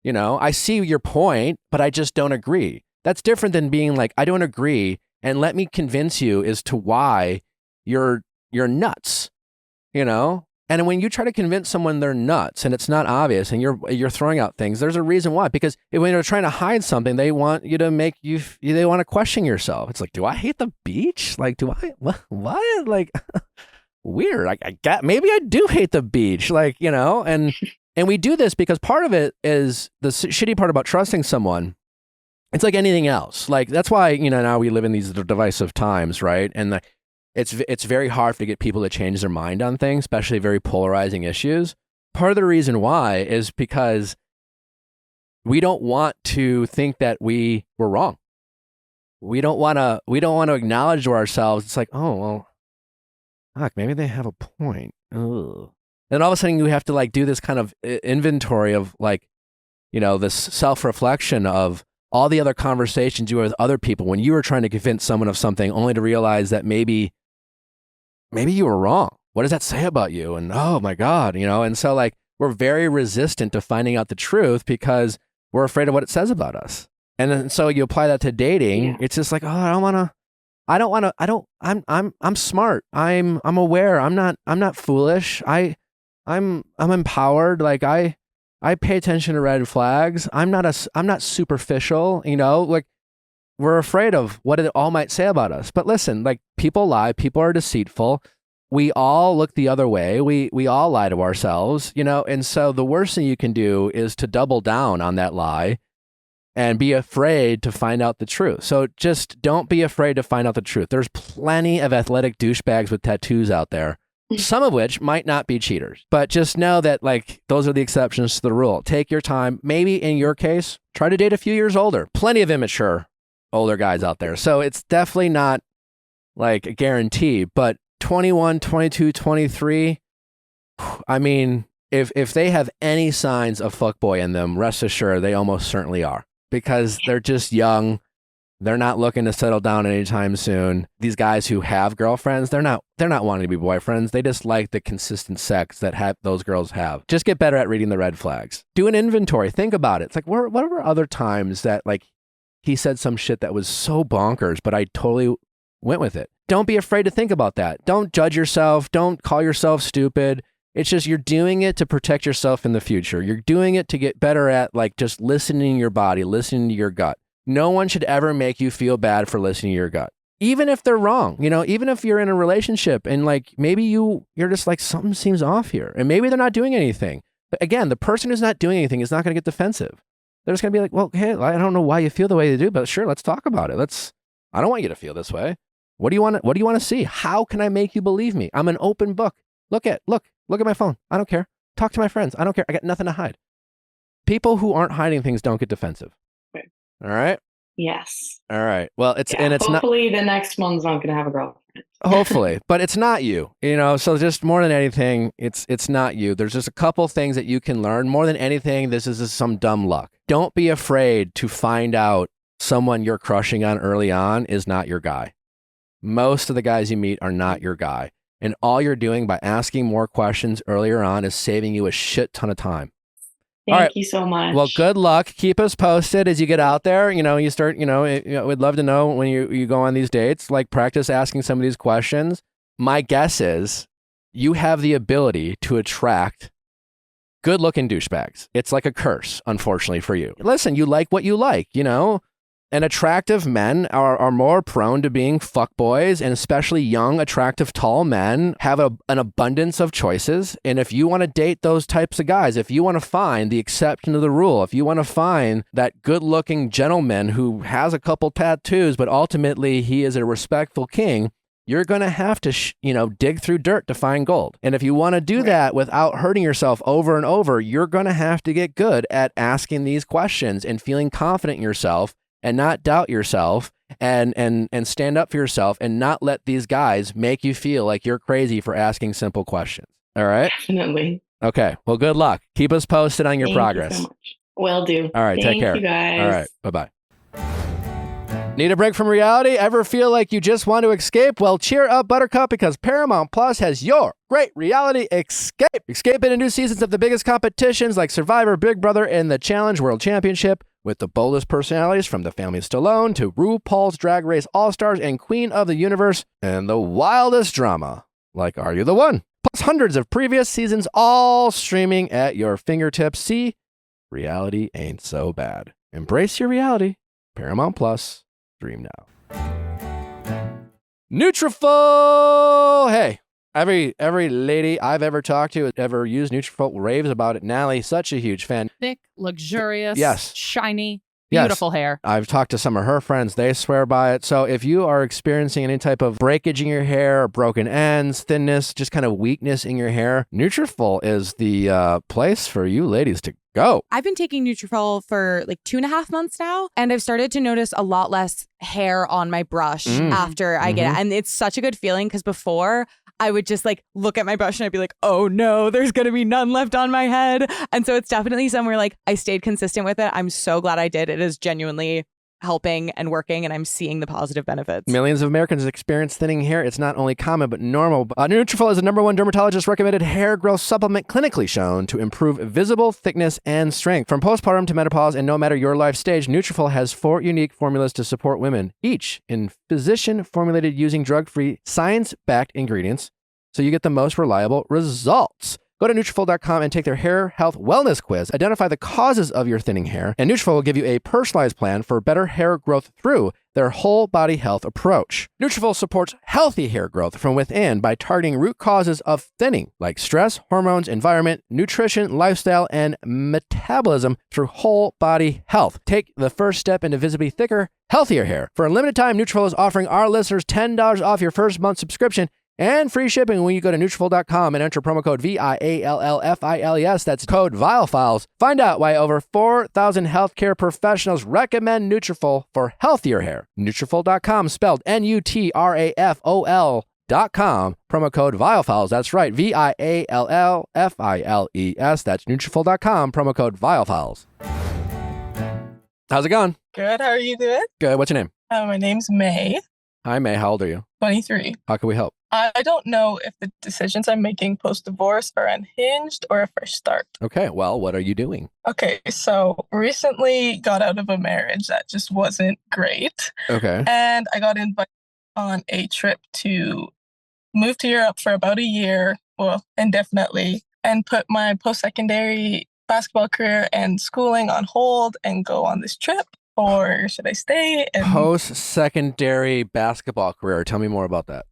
I see your point, but I just don't agree. That's different than being like, I don't agree, and let me convince you as to why you're nuts. And when you try to convince someone they're nuts and it's not obvious and you're throwing out things, there's a reason why. Because when you're trying to hide something, they want you to they want to question yourself. It's like, do I hate the beach? Like, do I, what? Like, weird. I get, maybe I do hate the beach. Like, and we do this because part of it is the shitty part about trusting someone. It's like anything else. Like, that's why, now we live in these divisive times, right? And it's very hard to get people to change their mind on things, especially very polarizing issues. Part of the reason why is because we don't want to think that we were wrong. We don't want to acknowledge to ourselves. It's like, oh, well, fuck, maybe they have a point. Ugh. And all of a sudden you have to like do this kind of inventory of like, this self-reflection of all the other conversations you were with other people when you were trying to convince someone of something, only to realize that maybe you were wrong. What does that say about you? And oh my God, and so like we're very resistant to finding out the truth because we're afraid of what it says about us. And then, so you apply that to dating. Yeah. It's just like, oh, I'm smart. I'm aware. I'm not foolish. I'm empowered. Like I pay attention to red flags. I'm not superficial, like we're afraid of what it all might say about us. But listen, like people lie, people are deceitful. We all look the other way. We all lie to ourselves, and so the worst thing you can do is to double down on that lie and be afraid to find out the truth. So just don't be afraid to find out the truth. There's plenty of athletic douchebags with tattoos out there, some of which might not be cheaters, but just know that like those are the exceptions to the rule. Take your time. Maybe in your case, try to date a few years older. Plenty of immature older guys out there. So it's definitely not like a guarantee, but 21, 22, 23, I mean, if they have any signs of fuckboy in them, rest assured they almost certainly are, because they're just young. They're not looking to settle down anytime soon. These guys who have girlfriends, they're not wanting to be boyfriends. They just like the consistent sex that those girls have. Just get better at reading the red flags. Do an inventory. Think about it. It's like, what were other times that like he said some shit that was so bonkers, but I totally went with it. Don't be afraid to think about that. Don't judge yourself. Don't call yourself stupid. It's just you're doing it to protect yourself in the future. You're doing it to get better at like just listening to your body, listening to your gut. No one should ever make you feel bad for listening to your gut, even if they're wrong. Even if you're in a relationship and like maybe you're just like something seems off here, and maybe they're not doing anything. But again, the person who's not doing anything is not going to get defensive. They're just going to be like, well, hey, I don't know why you feel the way you do, but sure, let's talk about it. I don't want you to feel this way. What do you want to see? How can I make you believe me? I'm an open book. Look at my phone. I don't care. Talk to my friends. I don't care. I got nothing to hide. People who aren't hiding things don't get defensive. Okay. All right. Yes. All right. Well, it's hopefully the next one's not going to have a girlfriend. Hopefully, but it's not you. So just more than anything, it's not you. There's just a couple things that you can learn. More than anything, this is just some dumb luck. Don't be afraid to find out someone you're crushing on early on is not your guy. Most of the guys you meet are not your guy. And all you're doing by asking more questions earlier on is saving you a shit ton of time. Thank you so much. Well, good luck. Keep us posted as you get out there. You start, we'd love to know when you go on these dates, like practice asking some of these questions. My guess is you have the ability to attract good looking douchebags. It's like a curse, unfortunately for you. Listen, you like what you like, And attractive men are more prone to being fuckboys, and especially young, attractive, tall men have an abundance of choices. And if you want to date those types of guys, if you want to find the exception to the rule, if you want to find that good-looking gentleman who has a couple tattoos, but ultimately he is a respectful king, you're going to have to, dig through dirt to find gold. And if you want to do that without hurting yourself over and over, you're going to have to get good at asking these questions and feeling confident in yourself, and not doubt yourself, and stand up for yourself, and not let these guys make you feel like you're crazy for asking simple questions. All right? Definitely. Okay. Well, good luck. Keep us posted on your progress. Thank you so much. Will do. All right. Take care. Thank you, guys. All right. Bye-bye. Need a break from reality? Ever feel like you just want to escape? Well, cheer up, Buttercup, because Paramount Plus has your great reality escape. Escape into new seasons of the biggest competitions like Survivor, Big Brother, and the Challenge World Championship, with the boldest personalities from the family Stallone to RuPaul's Drag Race All-Stars and Queen of the Universe, and the wildest drama like Are You the One? Plus hundreds of previous seasons, all streaming at your fingertips. See, reality ain't so bad. Embrace your reality. Paramount Plus. Stream now. Nutrafol! Hey, every lady I've ever talked to ever used Nutrafol raves about it. Nally, such a huge fan. Thick, luxurious, yes, shiny, yes, beautiful hair. I've talked to some of her friends. They swear by it. So if you are experiencing any type of breakage in your hair, broken ends, thinness, just kind of weakness in your hair, Nutrafol is the place for you ladies to go. I've been taking Nutrafol for like 2.5 months now, and I've started to notice a lot less hair on my brush after I get it. And it's such a good feeling, because before I would just like look at my brush and I'd be like, oh no, there's going to be none left on my head. And so it's definitely somewhere like I stayed consistent with it. I'm so glad I did. It is genuinely helping and working, and I'm seeing the positive benefits. Millions of Americans experience thinning hair. It's not only common, but normal. Nutrafol is the #1 dermatologist recommended hair growth supplement clinically shown to improve visible thickness and strength. From postpartum to menopause and no matter your life stage, Nutrafol has 4 unique formulas to support women, each in physician formulated using drug-free, science-backed ingredients, so you get the most reliable results. Go to Nutrafol.com and take their hair health wellness quiz. Identify the causes of your thinning hair, and Nutrafol will give you a personalized plan for better hair growth through their whole body health approach. Nutrafol supports healthy hair growth from within by targeting root causes of thinning, like stress, hormones, environment, nutrition, lifestyle, and metabolism through whole body health. Take the first step into visibly thicker, healthier hair. For a limited time, Nutrafol is offering our listeners $10 off your first month subscription and free shipping when you go to Nutrafol.com and enter promo code VIALLFILES. That's code Viall Files. Find out why over 4,000 healthcare professionals recommend Nutrafol for healthier hair. Nutrafol.com, spelled Nutrafol.com, promo code Viall Files. That's right, VIALLFILES. That's Nutrafol.com, promo code Viall Files. How's it going? Good. How are you doing? Good. What's your name? My name's May. Hi, May. How old are you? 23. How can we help? I don't know if the decisions I'm making post-divorce are unhinged or a fresh start. Okay. Well, what are you doing? Okay. So recently got out of a marriage that just wasn't great. Okay. And I got invited on a trip to move to Europe for about a year, well, indefinitely, and put my post-secondary basketball career and schooling on hold and go on this trip. Or should I stay? Post-secondary basketball career. Tell me more about that.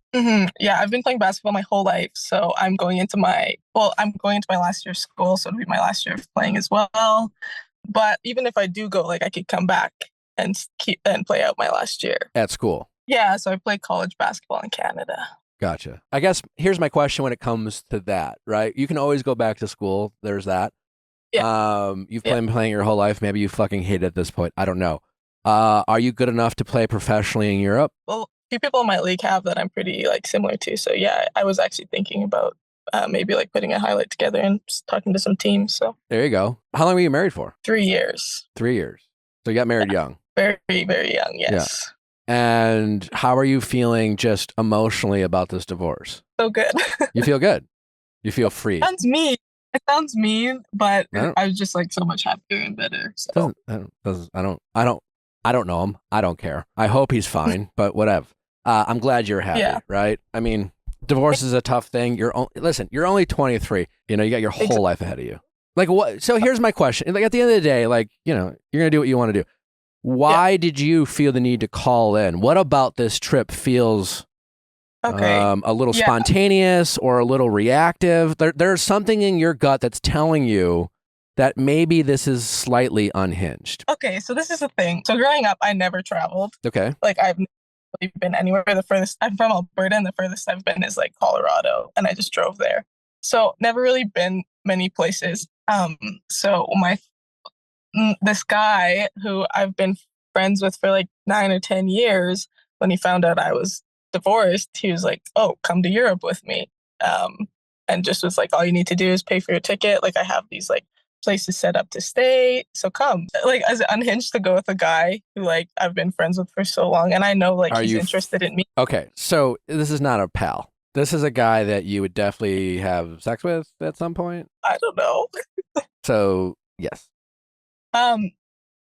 Yeah, I've been playing basketball my whole life. So I'm going into my last year of school. So it'll be my last year of playing as well. But even if I do go, like I could come back and play out my last year. At school? Yeah, so I play college basketball in Canada. Gotcha. I guess here's my question when it comes to that, right? You can always go back to school. There's that. Yeah. You've been playing your whole life. Maybe you fucking hate it at this point. I don't know. Are you good enough to play professionally in Europe? Well, a few people in my league have that I'm pretty similar to. So yeah, I was actually thinking about maybe putting a highlight together and just talking to some teams. So there you go. How long were you married for? 3 years. 3 years. So you got married young. Very, very young. Yes. Yeah. And how are you feeling just emotionally about this divorce? So good. You feel good. You feel free. It sounds mean, but I was just so much happier and better. So I don't know him. I don't care. I hope he's fine, but whatever. I'm glad you're happy, right? I mean, divorce is a tough thing. You're only 23. You got your whole life ahead of you. What? So here's my question. At the end of the day, you're gonna do what you want to do. Why did you feel the need to call in? What about this trip feels a little spontaneous or a little reactive? There's something in your gut that's telling you that maybe this is slightly unhinged. Okay, so this is the thing. So growing up, I never traveled. Okay. I've never really been anywhere. The furthest I'm from Alberta, and the furthest I've been is Colorado, and I just drove there. So never really been many places. So this guy who I've been friends with for 9 or 10 years, when he found out I was divorced, he was like, "Oh, come to Europe with me," and just was like, "All you need to do is pay for your ticket. I have these places set up to stay, so come." Is it unhinged to go with a guy who I've been friends with for so long, and I know he's interested in me? Okay, so this is not a pal. This is a guy that you would definitely have sex with at some point. I don't know. So yes.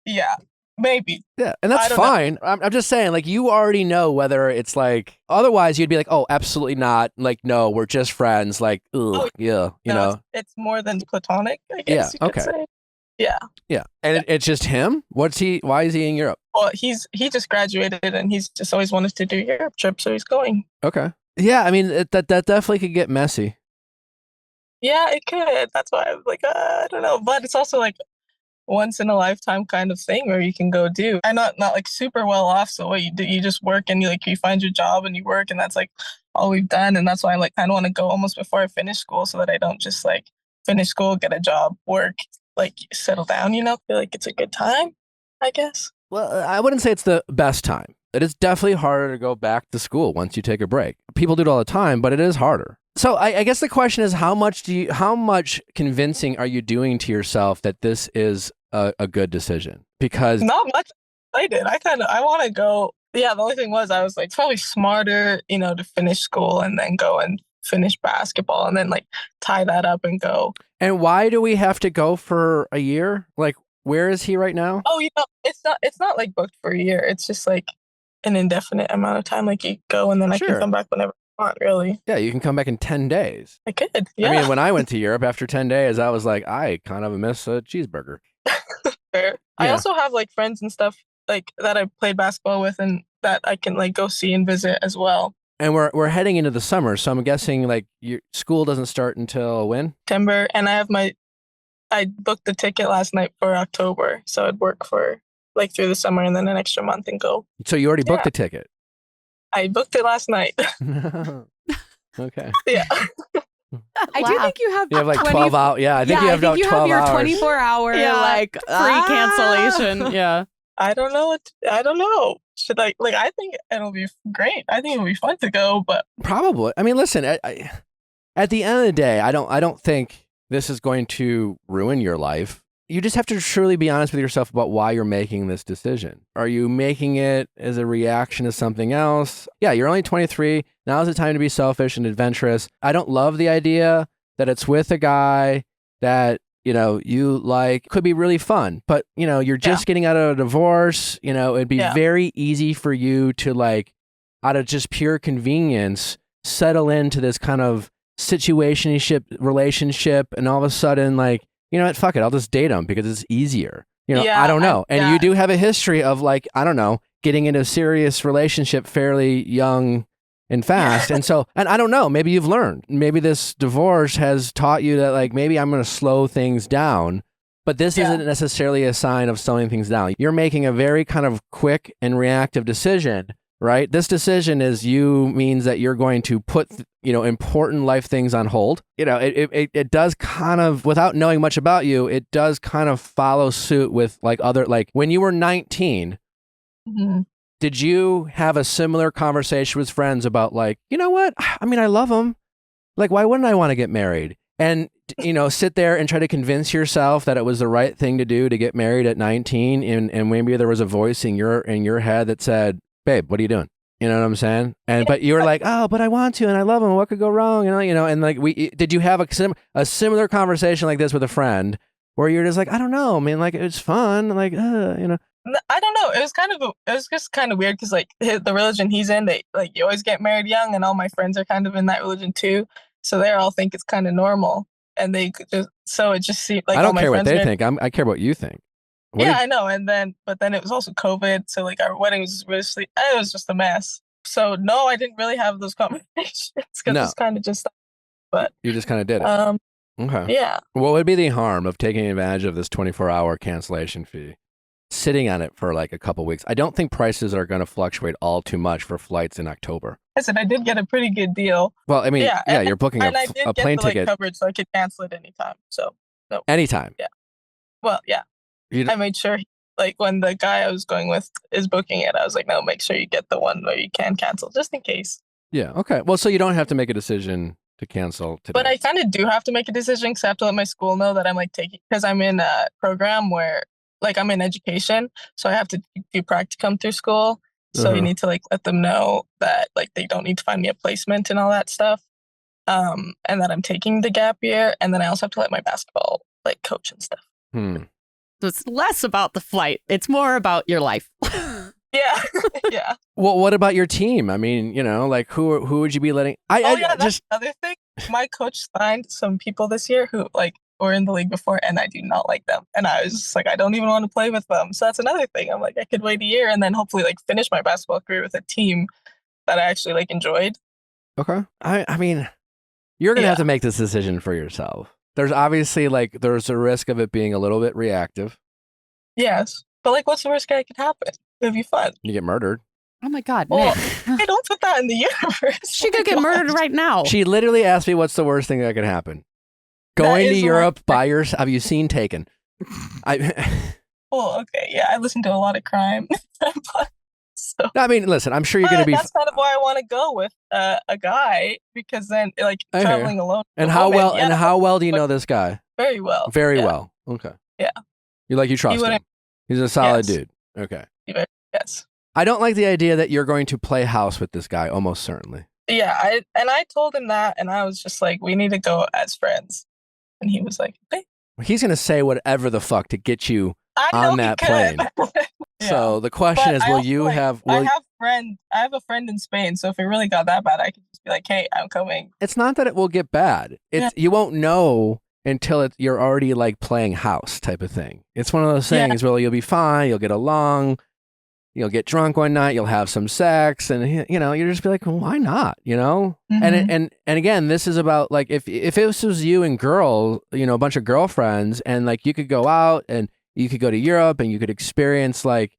Yeah. Maybe. Yeah, and that's fine. I'm just saying, you already know whether it's otherwise you'd be like, oh, absolutely not. No, we're just friends. You know. It's more than platonic, I guess you could say. Yeah. Yeah. And it's just him? Why is he in Europe? Well, he just graduated and he's just always wanted to do a Europe trip, so he's going. Okay. Yeah, I mean, that definitely could get messy. Yeah, it could. That's why I'm I don't know. But it's also once in a lifetime kind of thing where you can go do. I'm not super well off, so what you do, you just work and you find your job and you work, and that's all we've done. And that's why I kind of want to go almost before I finish school, so that I don't just finish school, get a job, work, settle down, feel it's a good time, I guess. Well, I wouldn't say it's the best time. it is definitely harder to go back to school once you take a break. People do it all the time, but it is harder. So I guess the question is, how much convincing are you doing to yourself that this is a good decision? Because not much. I did. I want to go. Yeah, the only thing was I was like, it's probably smarter, to finish school and then go and finish basketball and then like tie that up and go. And why do we have to go for a year? Like, where is he right now? Oh, it's not like booked for a year. It's just like an indefinite amount of time. Like you go and then I can come back whenever I want, really. Yeah, you can come back in 10 days. I could, yeah. I mean, when I went to Europe after 10 days, I was like, I kind of miss a cheeseburger. Fair. Yeah. I also have like friends and stuff like that I played basketball with and that I can like go see and visit as well. And we're heading into the summer, so I'm guessing like your school doesn't start until when? September, and I booked the ticket last night for October, so I'd work for like through the summer and then an extra month and go. So you already booked the ticket? I booked it last night. Okay. Yeah. I do think you have like 12 hours. Yeah, I think you have 12 hours. You have your 24-hour like free cancellation. Yeah. I don't know. I don't know. Should I I think it'll be great. I think it'll be fun to go, but probably. I mean, listen. At the end of the day, I don't think this is going to ruin your life. You just have to truly be honest with yourself about why you're making this decision. Are you making it as a reaction to something else? Yeah, you're only 23. Now's the time to be selfish and adventurous. I don't love the idea that it's with a guy that, you like. Could be really fun, but, you're just getting out of a divorce. It'd be very easy for you to like, out of just pure convenience, settle into this kind of situationship relationship. And all of a sudden, like, you know what, fuck it, I'll just date him because it's easier. I don't know. And you do have a history of like, I don't know, getting into a serious relationship fairly young and fast. And so, and I don't know, maybe you've learned. Maybe this divorce has taught you that like, maybe I'm going to slow things down, but this isn't necessarily a sign of slowing things down. You're making a very kind of quick and reactive decision, right? This decision means that you're going to put, important life things on hold. It does kind of, without knowing much about you, it does kind of follow suit with like other, like when you were 19, did you have a similar conversation with friends about like, you know what? I mean, I love him. Like, why wouldn't I want to get married? And, sit there and try to convince yourself that it was the right thing to do to get married at 19. And maybe there was a voice in your head that said, babe, what are you doing? You know what I'm saying? But you were like, oh, but I want to, and I love him. What could go wrong? And like did you have a similar conversation like this with a friend where you're just like, I don't know, man, like it's fun, like, I don't know. It was just kind of weird because like the religion he's in, they like you always get married young, and all my friends are kind of in that religion too, so they all think it's kind of normal, and it just seemed like I don't care what they think. I care what you think. I know. But then it was also COVID. So like our wedding was really, it was just a mess. So no, I didn't really have those conversations because it's kind of just, but you just kind of did it. Okay. Yeah. What would be the harm of taking advantage of this 24-hour cancellation fee? Sitting on it for like a couple weeks. I don't think prices are going to fluctuate all too much for flights in October. I said I did get a pretty good deal. Well, I mean, you're booking a plane ticket. Coverage, so I could cancel it anytime. So no. Anytime. Yeah. Well, yeah. I made sure, like, when the guy I was going with is booking it, I was like, no, make sure you get the one where you can cancel, just in case. Yeah, okay. Well, so you don't have to make a decision to cancel today. But I kind of do have to make a decision because I have to let my school know that I'm, like, because I'm in a program where, like, I'm in education, so I have to do practicum through school. So you need to, like, let them know that, like, they don't need to find me a placement and all that stuff. And that I'm taking the gap year. And then I also have to let my basketball, like, coach and stuff. So it's less about the flight. It's more about your life. Yeah. Yeah. Well, what about your team? I mean, like who would you be letting? That's another thing. My coach signed some people this year who like were in the league before, and I do not like them. And I was just like, I don't even want to play with them. So that's another thing. I'm like, I could wait a year and then hopefully like finish my basketball career with a team that I actually like enjoyed. Okay. I mean, you're gonna have to make this decision for yourself. There's obviously there's a risk of it being a little bit reactive. Yes. But like, what's the worst that could happen? It'd be fun. You get murdered. Oh my God, well, Nick. I don't put that in the universe. She could get murdered right now. She literally asked me what's the worst thing that could happen. Going to Europe by yourself. Have you seen Taken? Well, okay. Yeah, I listen to a lot of crime. So I mean, listen, I'm sure you're going to but be. that's kind of why I want to go with a guy, because then like I hear. traveling alone. And with a how woman, well? yeah, And how well do you know this guy? very well. Very yeah. well. Okay. Yeah. You trust him. wouldn't- He's a solid Yes. dude. Okay. Yes. I don't like the idea that you're going to play house with this guy. Almost certainly. Yeah, I told him that, and I was just like, we need to go as friends, and he was like, okay. He's going to say whatever the fuck to get you I on know that he plane. could. Yeah. So the question But is, I will also, you like, have? I have a friend in Spain, so if it really got that bad, I could just be like, hey, I'm coming. It's not that it will get bad. It's you won't know until you're already like playing house type of thing. It's one of those things where you'll be fine, you'll get along, you'll get drunk one night, you'll have some sex, and you'll just be like, well, why not? And again, this is about like if this was you and a bunch of girlfriends, and like you could go out and you could go to Europe and you could experience like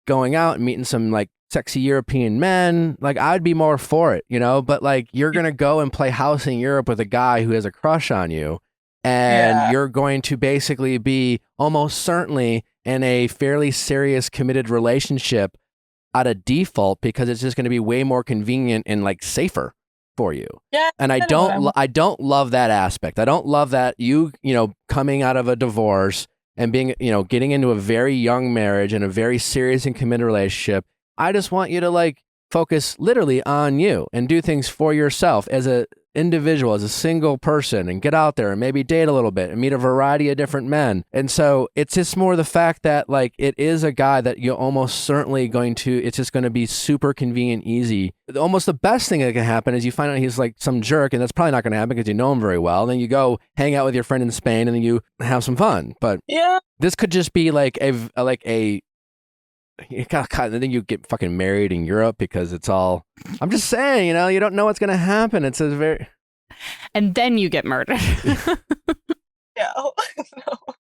going out and meeting some like sexy European men, like I'd be more for it, but like you're going to go and play house in Europe with a guy who has a crush on you, and you're going to basically be almost certainly in a fairly serious committed relationship out of default, because it's just going to be way more convenient and like safer for you. Yeah. And I don't love that aspect. I don't love that you coming out of a divorce and being, getting into a very young marriage and a very serious and committed relationship. I just want you to like focus literally on you and do things for yourself as a individual, as a single person, and get out there and maybe date a little bit and meet a variety of different men. And so it's just more the fact that like it is a guy that you're almost certainly it's just going to be super convenient, easy. Almost the best thing that can happen is you find out he's like some jerk, and that's probably not going to happen because you know him very well. And then you go hang out with your friend in Spain and then you have some fun. But this could just be like and then you get fucking married in Europe because it's all. I'm just saying, you don't know what's gonna happen. It's a very. And then you get murdered. Yeah.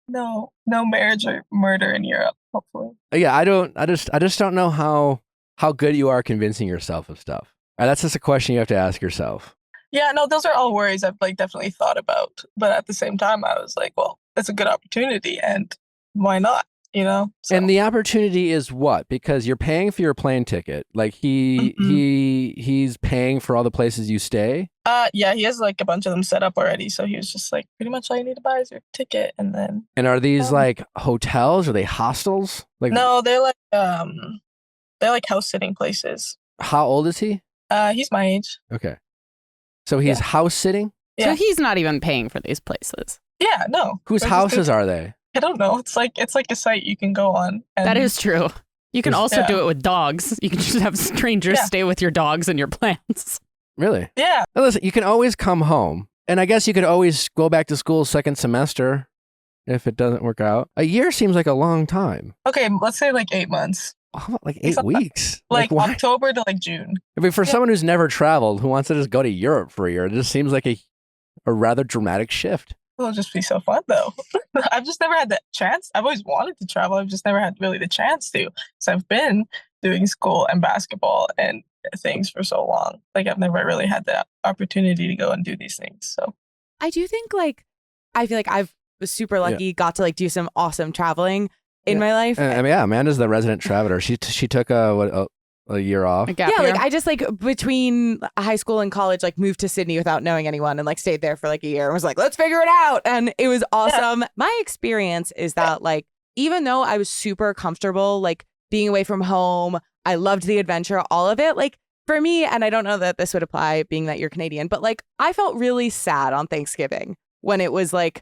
No marriage or murder in Europe. Hopefully. Yeah, I just don't know how good you are convincing yourself of stuff. That's just a question you have to ask yourself. Yeah, no, those are all worries I've like definitely thought about. But at the same time, I was like, well, it's a good opportunity, and why not? So. And the opportunity is what? Because you're paying for your plane ticket. Like he's paying for all the places you stay. Yeah, he has like a bunch of them set up already. So he was just like, pretty much all you need to buy is your ticket, and then. And are these like hotels? Are they hostels? Like no, they're like house sitting places. How old is he? He's my age. Okay, so he's house sitting. Yeah. So he's not even paying for these places. Yeah, no. Whose houses are they? I don't know. It's like a site you can go on. And that is true. You can also do it with dogs. You can just have strangers stay with your dogs and your plants. Really? Yeah. Now listen, you can always come home. And I guess you could always go back to school second semester if it doesn't work out. A year seems like a long time. Okay, let's say like 8 months. How about like 8 weeks? Like why? October to like June. I mean, for someone who's never traveled, who wants to just go to Europe for a year, it just seems like a rather dramatic shift. It'll just be so fun, though. I've just never had the chance. I've always wanted to travel. I've just never had really the chance to. So I've been doing school and basketball and things for so long. Like I've never really had the opportunity to go and do these things. So I do think I feel like I was super lucky, got to like do some awesome traveling in my life. I mean, Amanda's the resident traveler. She took a year off. Like I just like between high school and college, like moved to Sydney without knowing anyone and like stayed there for like a year and was like, let's figure it out. And it was awesome. Yeah. My experience is that like, even though I was super comfortable, like being away from home, I loved the adventure, all of it. Like for me, and I don't know that this would apply being that you're Canadian, but like I felt really sad on Thanksgiving when it was like,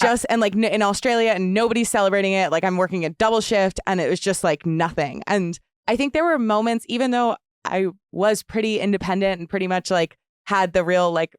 just and like in Australia and nobody's celebrating it. Like I'm working a double shift and it was just like nothing. And I think there were moments, even though I was pretty independent and pretty much like had the real like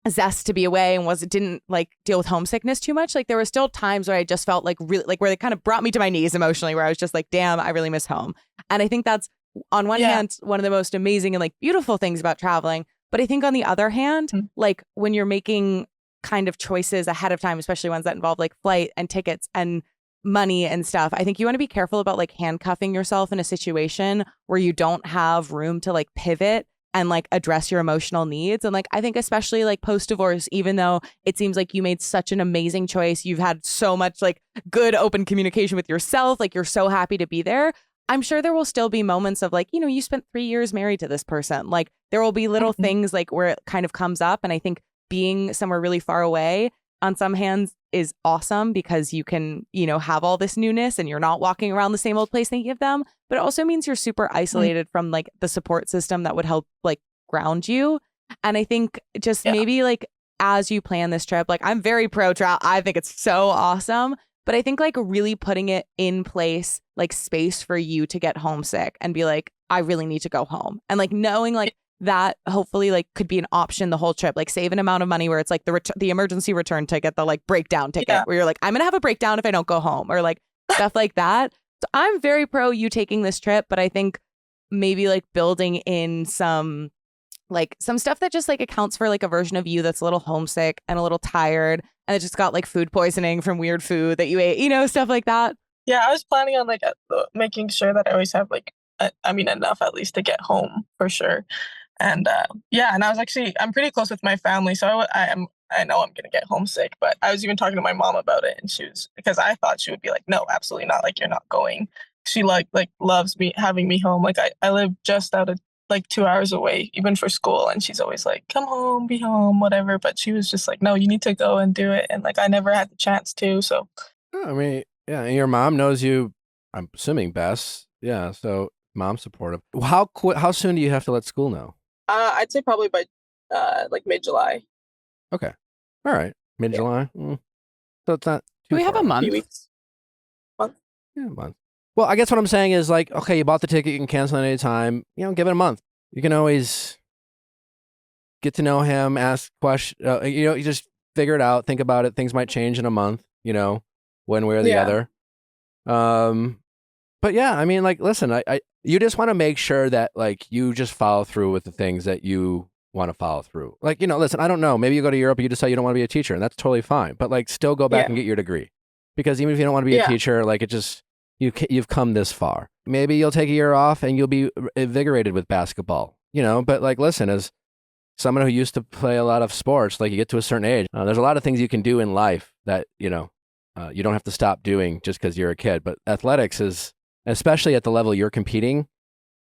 zest to be away and didn't like deal with homesickness too much. Like there were still times where I just felt like really like where they kind of brought me to my knees emotionally, where I was just like, damn, I really miss home. And I think that's on one hand, one of the most amazing and like beautiful things about traveling. But I think on the other hand, like when you're making kind of choices ahead of time, especially ones that involve like flight and tickets and money and stuff, I think you want to be careful about like handcuffing yourself in a situation where you don't have room to like pivot and like address your emotional needs. And like I think especially like post-divorce, even though it seems like you made such an amazing choice, you've had so much like good open communication with yourself, like you're so happy to be there, I'm sure there will still be moments of like, you spent 3 years married to this person. Like there will be little things like where it kind of comes up. And I think being somewhere really far away on some hands is awesome because you can, have all this newness and you're not walking around the same old place thinking of them. But it also means you're super isolated from like the support system that would help like ground you. And I think just maybe like as you plan this trip, like I'm very pro travel. I think it's so awesome. But I think like really putting it in place, like space for you to get homesick and be like, I really need to go home. And like knowing like that hopefully like could be an option the whole trip, like save an amount of money where it's like the emergency return ticket, the like breakdown ticket where you're like, I'm going to have a breakdown if I don't go home or like stuff like that. So I'm very pro you taking this trip, but I think maybe like building in some stuff that just like accounts for like a version of you that's a little homesick and a little tired and it just got like food poisoning from weird food that you ate, stuff like that. Yeah, I was planning on like making sure that I always have like, enough at least to get home for sure. And and I was I'm pretty close with my family. So I know I'm going to get homesick, but I was even talking to my mom about it and because I thought she would be like, no, absolutely not. Like, you're not going. She like loves me, having me home. Like I live just out of like 2 hours away, even for school. And she's always like, come home, be home, whatever. But she was just like, no, you need to go and do it. And like, I never had the chance to. So, I mean, yeah. And your mom knows you, I'm assuming best. Yeah. So mom's supportive. How soon do you have to let school know? I'd say probably by like mid-July. Okay. All right. Mid-July. So it's not too Do we have far. a month? Few weeks. Yeah, a month. Well, I guess what I'm saying is like, okay, you bought the ticket, you can cancel at any time. Give it a month. You can always get to know him, ask questions. You just figure it out, think about it. Things might change in a month, one way or the other. But yeah, I mean, like, listen, you just want to make sure that like you just follow through with the things that you want to follow through. Like, listen, I don't know. Maybe you go to Europe and you decide you don't want to be a teacher, and that's totally fine. But like, still go back and get your degree, because even if you don't want to be a teacher, like it just you've come this far. Maybe you'll take a year off and you'll be invigorated with basketball. But like, listen, as someone who used to play a lot of sports, like you get to a certain age, there's a lot of things you can do in life that you don't have to stop doing just because you're a kid. But athletics is, especially at the level you're competing,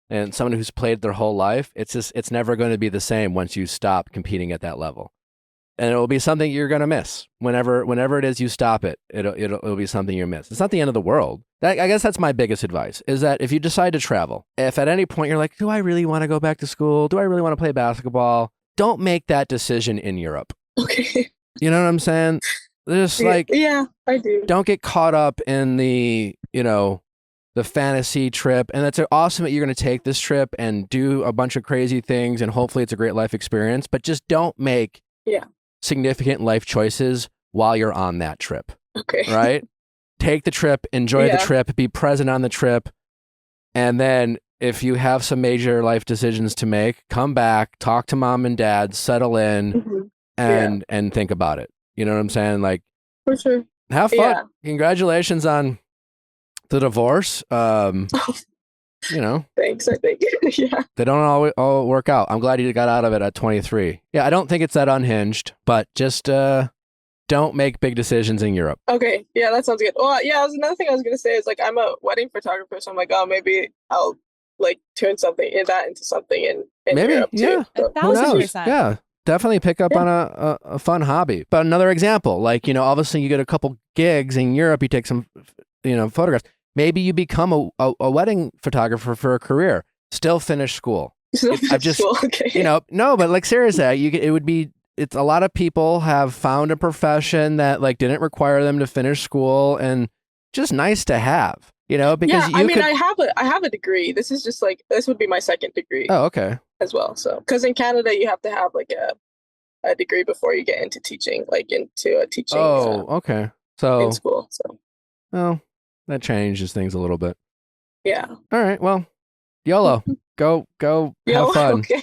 and someone who's played their whole life, it's never going to be the same once you stop competing at that level. And it will be something you're going to miss whenever it is you stop it. It'll be something you miss. It's not the end of the world. I guess that's my biggest advice, is that if you decide to travel, if at any point you're like, do I really want to go back to school? Do I really want to play basketball? Don't make that decision in Europe. Okay. You know what I'm saying? Just yeah, I do. Don't get caught up in the fantasy trip. And that's awesome that you're going to take this trip and do a bunch of crazy things, and hopefully it's a great life experience, but just don't make significant life choices while you're on that trip. Okay. Right? Take the trip, enjoy the trip, be present on the trip. And then if you have some major life decisions to make, come back, talk to mom and dad, settle in, and think about it. You know what I'm saying? Like, for sure. Have fun. Yeah. Congratulations on the divorce. Thanks, I think. Yeah. They don't always all work out. I'm glad you got out of it at 23. Yeah, I don't think it's that unhinged, but just don't make big decisions in Europe. Okay. Yeah, that sounds good. Well, yeah, another thing I was going to say is like, I'm a wedding photographer, so I'm like, oh, maybe I'll like turn something into something in maybe, Europe too. Yeah. So. 1,000%. Yeah. Definitely pick up on a fun hobby. But another example, like, all of a sudden you get a couple gigs in Europe, you take some, photographs. Maybe you become a wedding photographer for a career. Still finish school. Okay. No, but like seriously, it's a lot of people have found a profession that like didn't require them to finish school, and just nice to have, because I have a degree. This is just like, this would be my second degree. Oh, okay. As well. So, because in Canada, you have to have like a degree before you get into teaching, like into a teaching. Oh, okay. So in school. So, well, that changes things a little bit. Yeah. All right. Well, YOLO. Go. Have fun. Okay,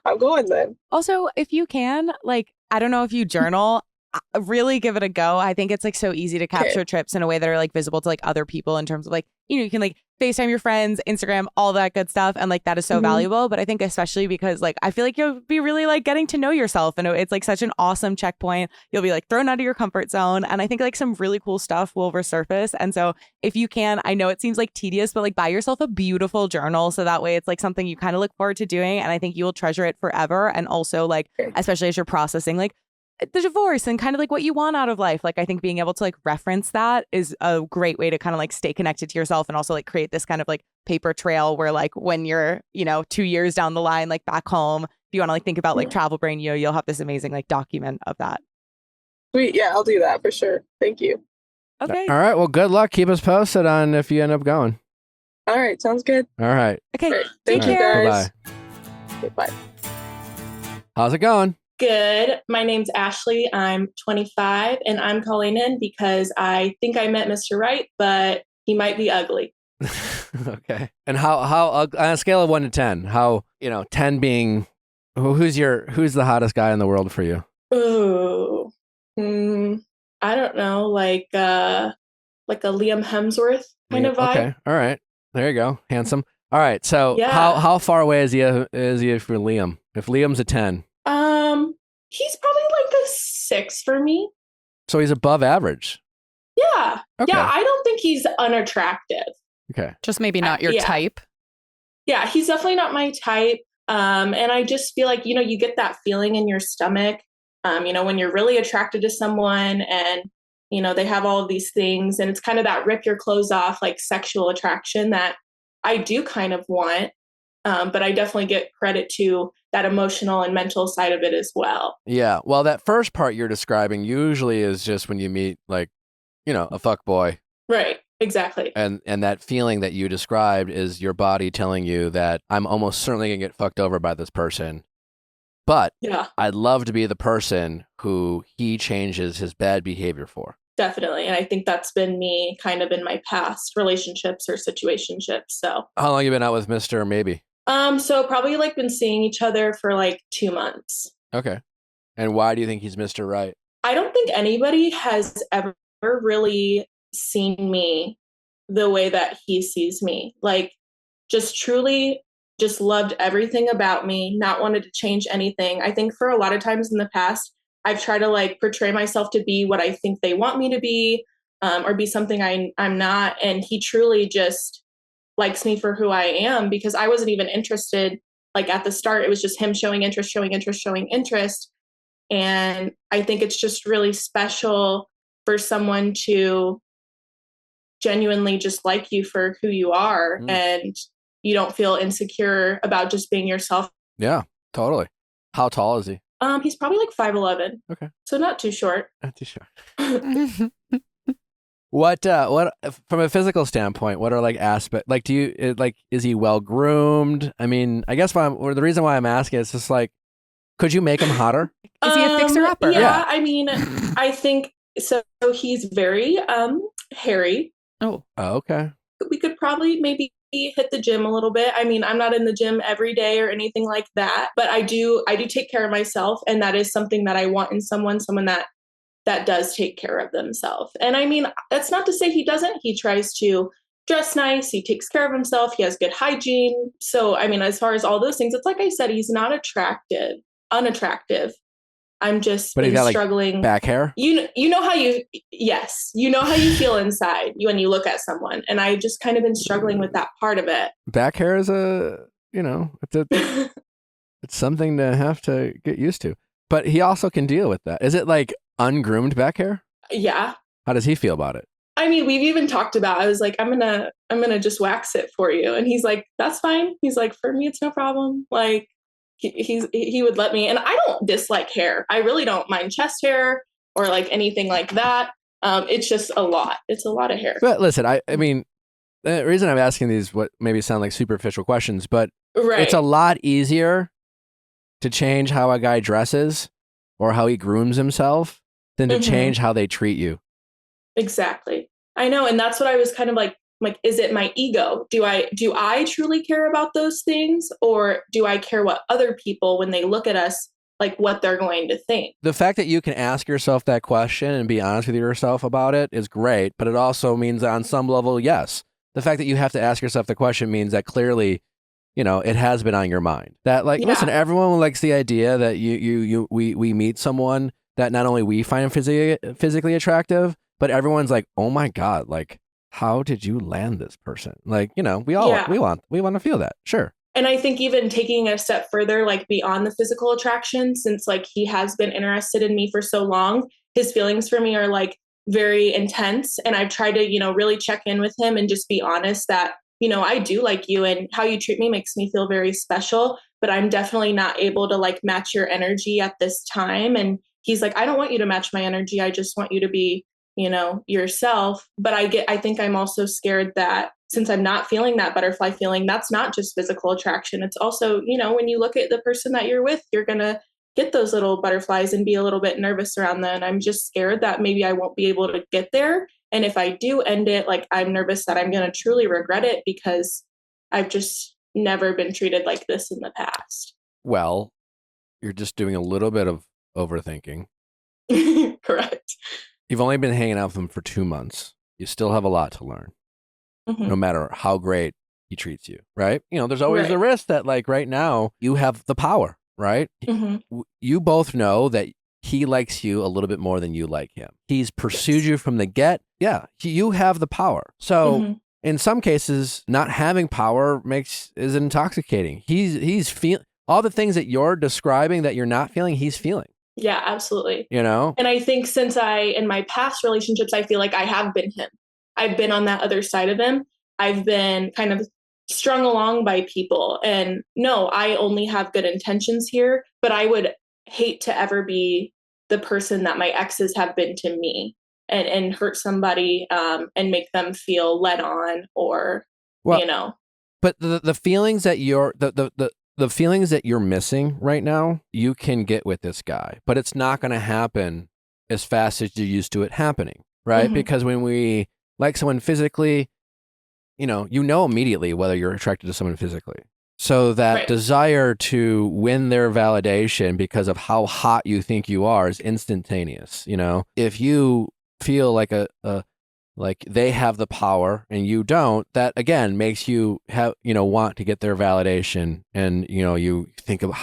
I'm going then. Also, if you can, like, I don't know if you journal. really give it a go. I think it's like so easy to capture trips in a way that are like visible to like other people in terms of like, you can like FaceTime your friends, Instagram, all that good stuff. And like that is so valuable. But I think especially because like I feel like you'll be really like getting to know yourself. And it's like such an awesome checkpoint. You'll be like thrown out of your comfort zone. And I think like some really cool stuff will resurface. And so if you can, I know it seems like tedious, but like buy yourself a beautiful journal. So that way it's like something you kind of look forward to doing. And I think you will treasure it forever. And also like, especially as you're processing like the divorce and kind of like what you want out of life. Like I think being able to like reference that is a great way to kind of like stay connected to yourself and also like create this kind of like paper trail where like when you're, 2 years down the line, like back home, if you want to like think about like travel brain, you'll have this amazing like document of that. Sweet. Yeah, I'll do that for sure. Thank you. Okay. All right. Well, good luck. Keep us posted on if you end up going. All right. Sounds good. All right. Okay. Great. Take Thank you care. guys. Bye-bye. Bye. How's it going? Good. My name's Ashley. I'm 25 and I'm calling in because I think I met Mr. Right, but he might be ugly. Okay. And how on a scale of 1 to 10, how, 10 being who's the hottest guy in the world for you? Ooh. I don't know, like a Liam Hemsworth kind of vibe. Okay. All right. There you go. Handsome. All right. So Yeah. how far away is he for Liam? If Liam's a 10. He's probably like a 6 for me. So he's above average. Yeah. Okay. Yeah, I don't think he's unattractive. Okay. Just maybe not your yeah. type. Yeah, he's definitely not my type. And I just feel like, you get that feeling in your stomach, when you're really attracted to someone and, they have all of these things and it's kind of that rip your clothes off, like sexual attraction that I do kind of want. But I definitely get credit to that emotional and mental side of it as well. Yeah. Well, that first part you're describing usually is just when you meet like, a fuck boy. Right. Exactly. And that feeling that you described is your body telling you that I'm almost certainly going to get fucked over by this person. But Yeah, I'd love to be the person who he changes his bad behavior for. definitely. And I think that's been me kind of in my past relationships or situationships. So, How long you been out with Mr. Maybe? so probably like been seeing each other for like 2 months. Okay. And why do you think he's Mr. Right? I don't think anybody has ever really seen me the way that he sees me. Like just truly just loved everything about me, not wanted to change anything. I think for a lot of times in the past, I've tried to like portray myself to be what I think they want me to be, or be something I'm not. And he truly just likes me for who I am because I wasn't even interested. Like at the start, it was just him showing interest. And I think it's just really special for someone to genuinely just like you for who you are and you don't feel insecure about just being yourself. Yeah, totally. How tall is he? He's probably like 5'11". Okay. So not too short. Not too sure. What from a physical standpoint, what are like aspects, like, is he well groomed? I mean, I guess the reason why I'm asking is just like, could you make him hotter? Is he a fixer-upper? Yeah, I mean, I think so. He's very hairy. Oh, okay. We could probably maybe hit the gym a little bit. I mean, I'm not in the gym every day or anything like that, but I do take care of myself, and that is something that I want in someone that does take care of themselves. And I mean, that's not to say he doesn't. He tries to dress nice. He takes care of himself. He has good hygiene. So, I mean, as far as all those things, it's like I said, he's not unattractive. I'm just But he's got struggling. Like back hair? You know how you feel inside when you look at someone. And I just kind of been struggling with that part of it. Back hair is it's something to have to get used to. But he also can deal with that. Is it like ungroomed back hair? Yeah. How does he feel about it? I mean, we've even talked about, I was like, I'm gonna just wax it for you. And he's like, that's fine. He's like, for me, it's no problem. Like he would let me, and I don't dislike hair. I really don't mind chest hair or like anything like that. It's just a lot. It's a lot of hair. But listen, I mean, the reason I'm asking these what maybe sound like superficial questions, but it's a lot easier to change how a guy dresses or how he grooms himself than to change how they treat you. Exactly. I know. And that's what I was kind of like, is it my ego? Do I truly care about those things? Or do I care what other people, when they look at us, like what they're going to think. The fact that you can ask yourself that question and be honest with yourself about it is great, but it also means that on some level, yes, the fact that you have to ask yourself the question means that clearly, you know, it has been on your mind. That like, listen, everyone likes the idea that we meet someone that not only we find physically attractive, but everyone's like, oh my God, like, how did you land this person? Like, you know, we want to feel that. Sure. And I think even taking it a step further, like beyond the physical attraction, since like he has been interested in me for so long, his feelings for me are like very intense. And I've tried to, you know, really check in with him and just be honest that, you know, I do like you and how you treat me makes me feel very special, but I'm definitely not able to like match your energy at this time. And he's like, I don't want you to match my energy. I just want you to be, you know, yourself. But I think I'm also scared that since I'm not feeling that butterfly feeling, that's not just physical attraction. It's also, you know, when you look at the person that you're with, you're going to get those little butterflies and be a little bit nervous around them. And I'm just scared that maybe I won't be able to get there. And if I do end it, like I'm nervous that I'm going to truly regret it because I've just never been treated like this in the past. Well, you're just doing a little bit of overthinking. Correct. You've only been hanging out with him for 2 months. You still have a lot to learn, no matter how great he treats you, right? You know, there's always the risk that like right now you have the power, right? You both know that he likes you a little bit more than you like him. He's pursued you from the get. Yeah, you have the power. So in some cases, not having power is intoxicating. He's feeling all the things that you're describing that you're not feeling, he's feeling. Yeah, absolutely. You know? And I think since in my past relationships, I feel like I have been him. I've been on that other side of him. I've been kind of strung along by people. And no, I only have good intentions here, but I would hate to ever be the person that my exes have been to me and hurt somebody and make them feel led on or, you know. But the feelings that the feelings that you're missing right now, you can get with this guy, but it's not going to happen as fast as you're used to it happening, right? Because when we like someone physically, you know immediately whether you're attracted to someone physically. So that desire to win their validation because of how hot you think you are is instantaneous. You know, if you feel like like they have the power and you don't, that again makes you want to get their validation. And, you know, you think of,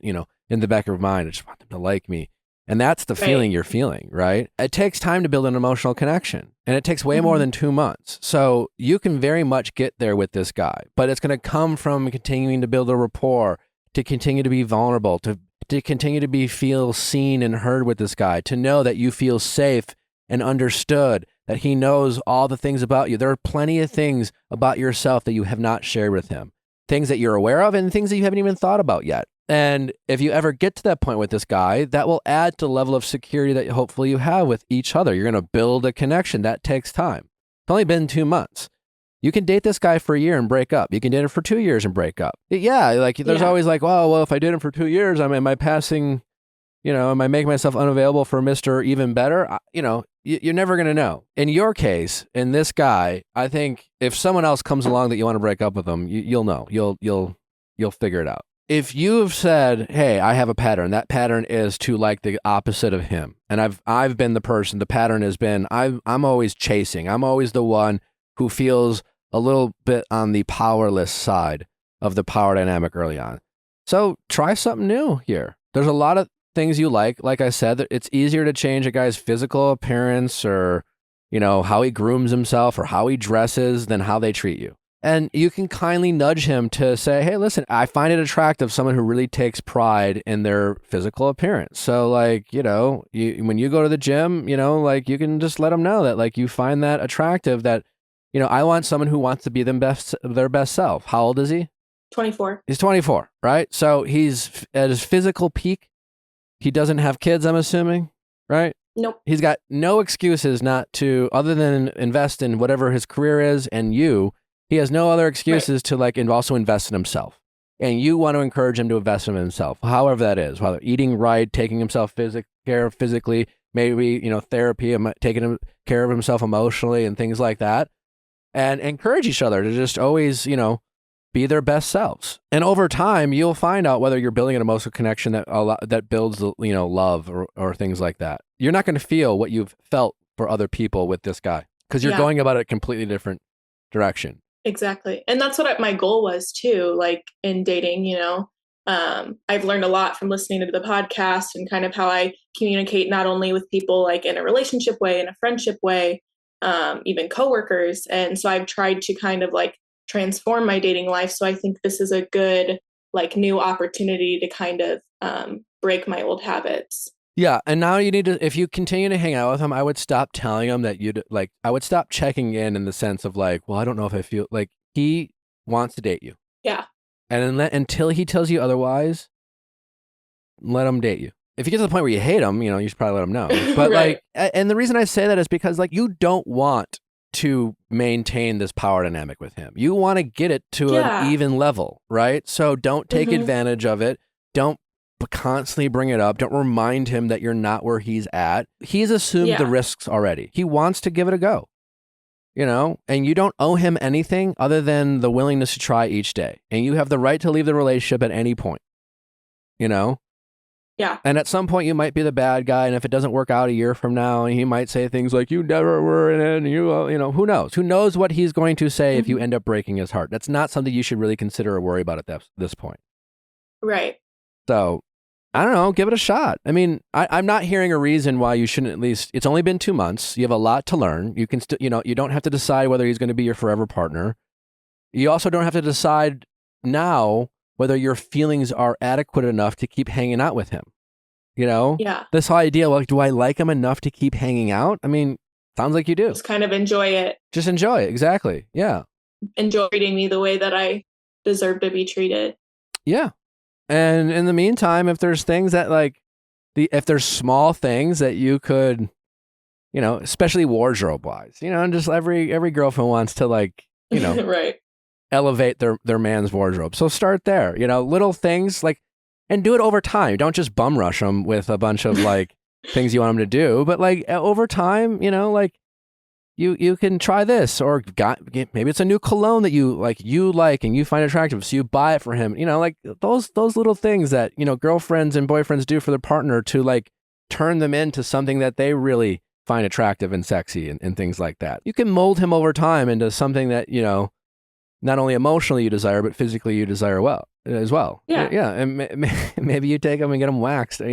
in the back of your mind, I just want them to like me. And that's the feeling you're feeling, right? It takes time to build an emotional connection and it takes way more than 2 months. So you can very much get there with this guy, but it's going to come from continuing to build a rapport, to continue to be vulnerable, to continue to feel seen and heard with this guy, to know that you feel safe and understood, that he knows all the things about you. There are plenty of things about yourself that you have not shared with him, things that you're aware of and things that you haven't even thought about yet. And if you ever get to that point with this guy, that will add to the level of security that hopefully you have with each other. You're going to build a connection. That takes time. It's only been 2 months. You can date this guy for a year and break up. You can date him for 2 years and break up. Yeah, like there's always like, well, if I date him for 2 years, am I passing, am I making myself unavailable for Mr. Even Better? You're never going to know. In your case, in this guy, I think if someone else comes along that you want to break up with them, you'll know. You'll figure it out. If you've said, hey, I have a pattern, that pattern is to like the opposite of him. And I've been the person, the pattern has been, I'm always chasing. I'm always the one who feels a little bit on the powerless side of the power dynamic early on. So try something new here. There's a lot of things you like I said, that it's easier to change a guy's physical appearance or, how he grooms himself or how he dresses than how they treat you. And you can kindly nudge him to say, hey, listen, I find it attractive, someone who really takes pride in their physical appearance. So like, when you go to the gym, you can just let them know that like you find that attractive, that, I want someone who wants to be their best self. How old is he? 24. He's 24, right? So he's at his physical peak. He doesn't have kids, I'm assuming, right? Nope. He's got no excuses not to, other than invest in whatever his career is and you. He has no other excuses to like and also invest in himself. And you want to encourage him to invest in himself, however that is, whether eating right, taking himself care of physically, maybe, therapy, taking care of himself emotionally and things like that. And encourage each other to just always, be their best selves. And over time, you'll find out whether you're building an emotional connection that builds, love or things like that. You're not going to feel what you've felt for other people with this guy because you're going about it a completely different direction. Exactly. And that's what my goal was too, like in dating, I've learned a lot from listening to the podcast and kind of how I communicate not only with people like in a relationship way, in a friendship way, even coworkers. And so I've tried to kind of like transform my dating life. So I think this is a good like new opportunity to kind of break my old habits. Yeah, and now you need to, if you continue to hang out with him, I would stop telling him that I would stop checking in the sense of like, well, I don't know if I feel like he wants to date you. Yeah. And then until he tells you otherwise, let him date you. If you get to the point where you hate him, you should probably let him know. But right. and the reason I say that is because like you don't want to maintain this power dynamic with him. You want to get it to an even level, right? So don't take advantage of it. Don't constantly bring it up. Don't remind him that you're not where he's at. He's assumed the risks already. He wants to give it a go, and you don't owe him anything other than the willingness to try each day. And you have the right to leave the relationship at any point, Yeah. And at some point you might be the bad guy. And if it doesn't work out a year from now, he might say things like, you never were in it. And who knows? Who knows what he's going to say if you end up breaking his heart? That's not something you should really consider or worry about at this point. Right. So I don't know, give it a shot. I mean, I'm not hearing a reason why you shouldn't at least, it's only been 2 months. You have a lot to learn. You can still, you don't have to decide whether he's going to be your forever partner. You also don't have to decide now whether your feelings are adequate enough to keep hanging out with him. Yeah. This whole idea, like, do I like him enough to keep hanging out? I mean, sounds like you do. Just kind of enjoy it. Just enjoy it. Exactly. Yeah. Enjoy treating me the way that I deserve to be treated. Yeah. And in the meantime, if there's things that if there's small things that you could, especially wardrobe wise, and just every girlfriend wants to right. elevate their man's wardrobe. So start there, little things and do it over time. Don't just bum rush them with a bunch of things you want them to do, but over time, you can try this, or maybe it's a new cologne that you like and you find attractive, so you buy it for him. Those little things that girlfriends and boyfriends do for their partner to turn them into something that they really find attractive and sexy and things like that. You can mold him over time into something that not only emotionally you desire, but physically you desire as well. Yeah. And maybe you take him and get him waxed. I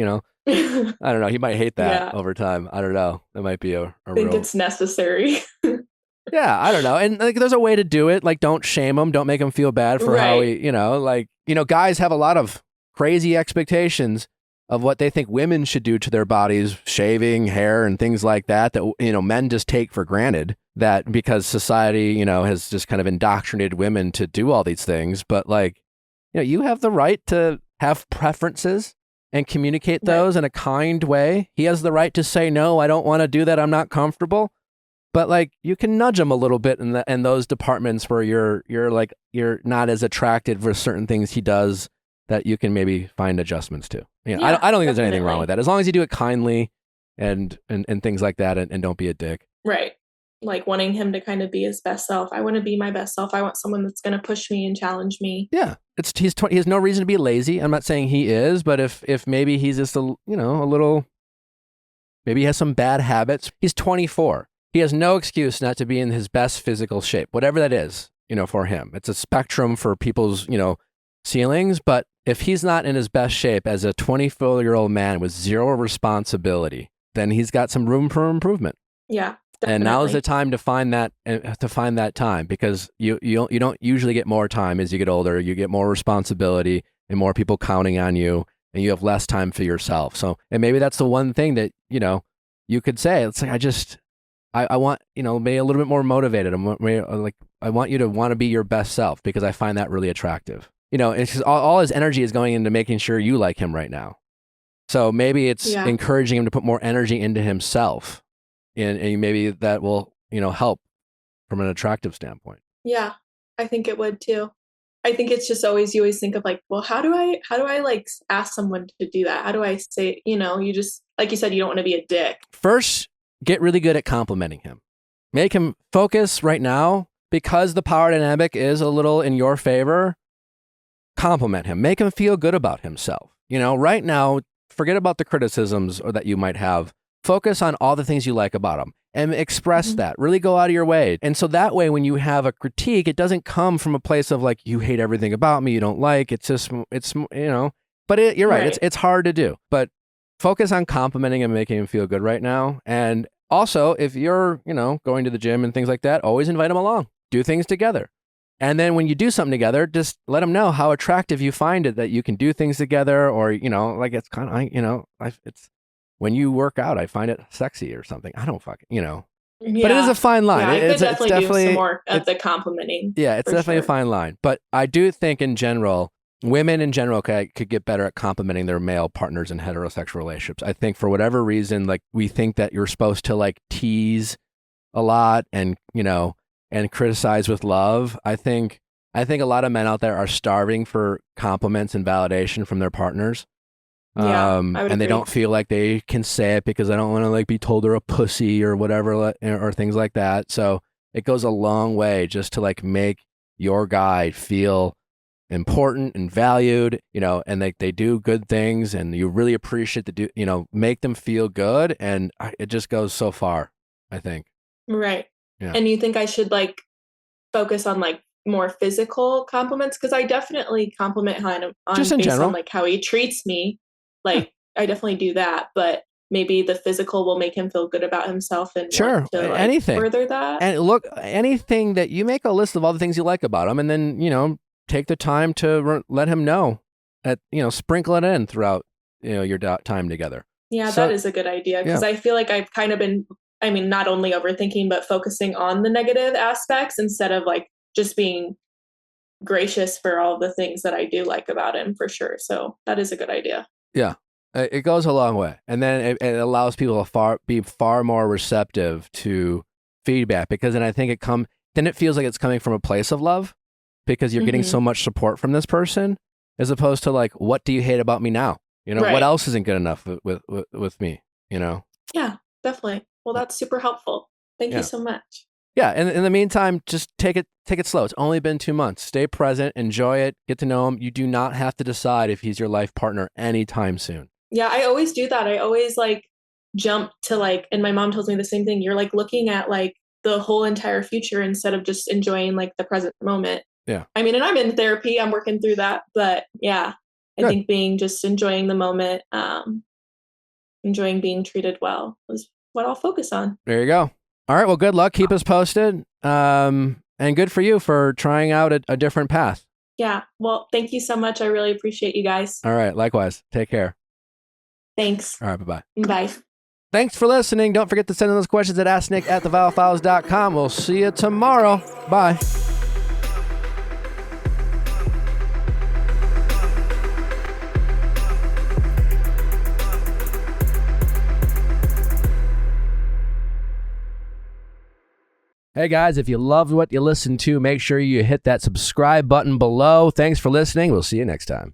don't know. He might hate that over time. I don't know. It might be a I think it's necessary. Yeah, I don't know. And there's a way to do it. Don't shame him. Don't make him feel bad for how he, guys have a lot of crazy expectations of what they think women should do to their bodies, shaving, hair, and things like that men just take for granted, that because society, has just kind of indoctrinated women to do all these things. But you have the right to have preferences and communicate those in a kind way. He has the right to say, no, I don't want to do that. I'm not comfortable. But you can nudge him a little bit in those departments where you're not as attracted for certain things he does, that you can maybe find adjustments to. I don't think there's anything wrong with that, as long as you do it kindly and things like that, and don't be a dick. Right. Wanting him to kind of be his best self. I want to be my best self. I want someone that's going to push me and challenge me. Yeah. He has no reason to be lazy. I'm not saying he is, but if maybe he's just a little, maybe he has some bad habits. He's 24. He has no excuse not to be in his best physical shape, whatever that is, for him. It's a spectrum for people's, ceilings, but if he's not in his best shape as a 24-year-old man with zero responsibility, then he's got some room for improvement. Yeah. Definitely. And now is the time to find that time, because you don't usually get more time as you get older. You get more responsibility and more people counting on you, and you have less time for yourself. So, and maybe that's the one thing that, you could say. It's I want, maybe a little bit more motivated. I want you to want to be your best self, because I find that really attractive. It's just all his energy is going into making sure you like him right now. So maybe it's encouraging him to put more energy into himself. And maybe that will, help from an attractive standpoint. Yeah, I think it would too. I think it's just you always think of well, how do I ask someone to do that? How do I say, you just, like you said, you don't want to be a dick. First, get really good at complimenting him. Make him focus right now. because the power dynamic is a little in your favor, compliment him. Make him feel good about himself. You know, right now, forget about the criticisms or that you might have. Focus on all the things you like about him and express that. Really go out of your way. And so that way, when you have a critique, it doesn't come from a place of like, you hate everything about me, you don't like. It's just, it's, you know, but you're right. It's hard to do. But focus on complimenting and making him feel good right now. And also, if you're, you know, going to the gym and things like that, always invite him along. Do things together. And then when you do something together, just let him know how attractive you find it that you can do things together, or, you know, like it's kind of, you know, it's when you work out, I find it sexy or something. I don't fucking, you know, but it is a fine line. Yeah, I it's could definitely do some more of it's- the complimenting. Yeah, it's for definitely a sure. fine line. But I do think in general, women in general could get better at complimenting their male partners in heterosexual relationships. I think for whatever reason, like we think that you're supposed to like tease a lot and, you know, and criticize with love. I think a lot of men out there are starving for compliments and validation from their partners. Yeah, I would and they agree. don't feel like they can say it because I don't want to like be told they're a pussy or whatever, or things like that. So it goes a long way just to like make your guy feel important and valued, you know, and they do good things and you really appreciate you know, make them feel good. And it just goes so far, I think. Right. Yeah. And you think I should like focus on like more physical compliments? Because I definitely compliment him on Just in based general. on like how he treats me. Like I definitely do that, but maybe the physical will make him feel good about himself and Sure, want to, like, anything. further that. And look, anything that you make a list of all the things you like about him, and then, you know, take the time to let him know that, you know, sprinkle it in throughout, you know, your time together. Yeah, So- that is a good idea because I feel like I've kind of been, I mean, not only overthinking, but focusing on the negative aspects instead of like just being gracious for all the things that I do like about him for sure. So that is a good idea. Yeah, it goes a long way, and then it allows people to be far more receptive to feedback, because then I think then it feels like it's coming from a place of love, because you're getting so much support from this person, as opposed to like, what do you hate about me now? You know, Right. what else isn't good enough with me? You know. Yeah, definitely. Well, that's super helpful. Thank Yeah. you so much. Yeah, and in the meantime, just take it slow. It's only been 2 months. Stay present, enjoy it, get to know him. You do not have to decide if he's your life partner anytime soon. Yeah, I always do that. I always like jump to like, and my mom tells me the same thing. You're like looking at like the whole entire future instead of just enjoying like the present moment. Yeah. I mean, and I'm in therapy, I'm working through that, but yeah, I think enjoying the moment, enjoying being treated well is what I'll focus on. There you go. All right, well, good luck. Keep us posted. And good for you for trying out a different path. Yeah. Well, thank you so much. I really appreciate you guys. All right, likewise. Take care. Thanks. All right, bye-bye. Bye. Thanks for listening. Don't forget to send in those questions at asknick@theviallfiles.com. We'll see you tomorrow. Bye. Hey guys, if you loved what you listened to, make sure you hit that subscribe button below. Thanks for listening. We'll see you next time.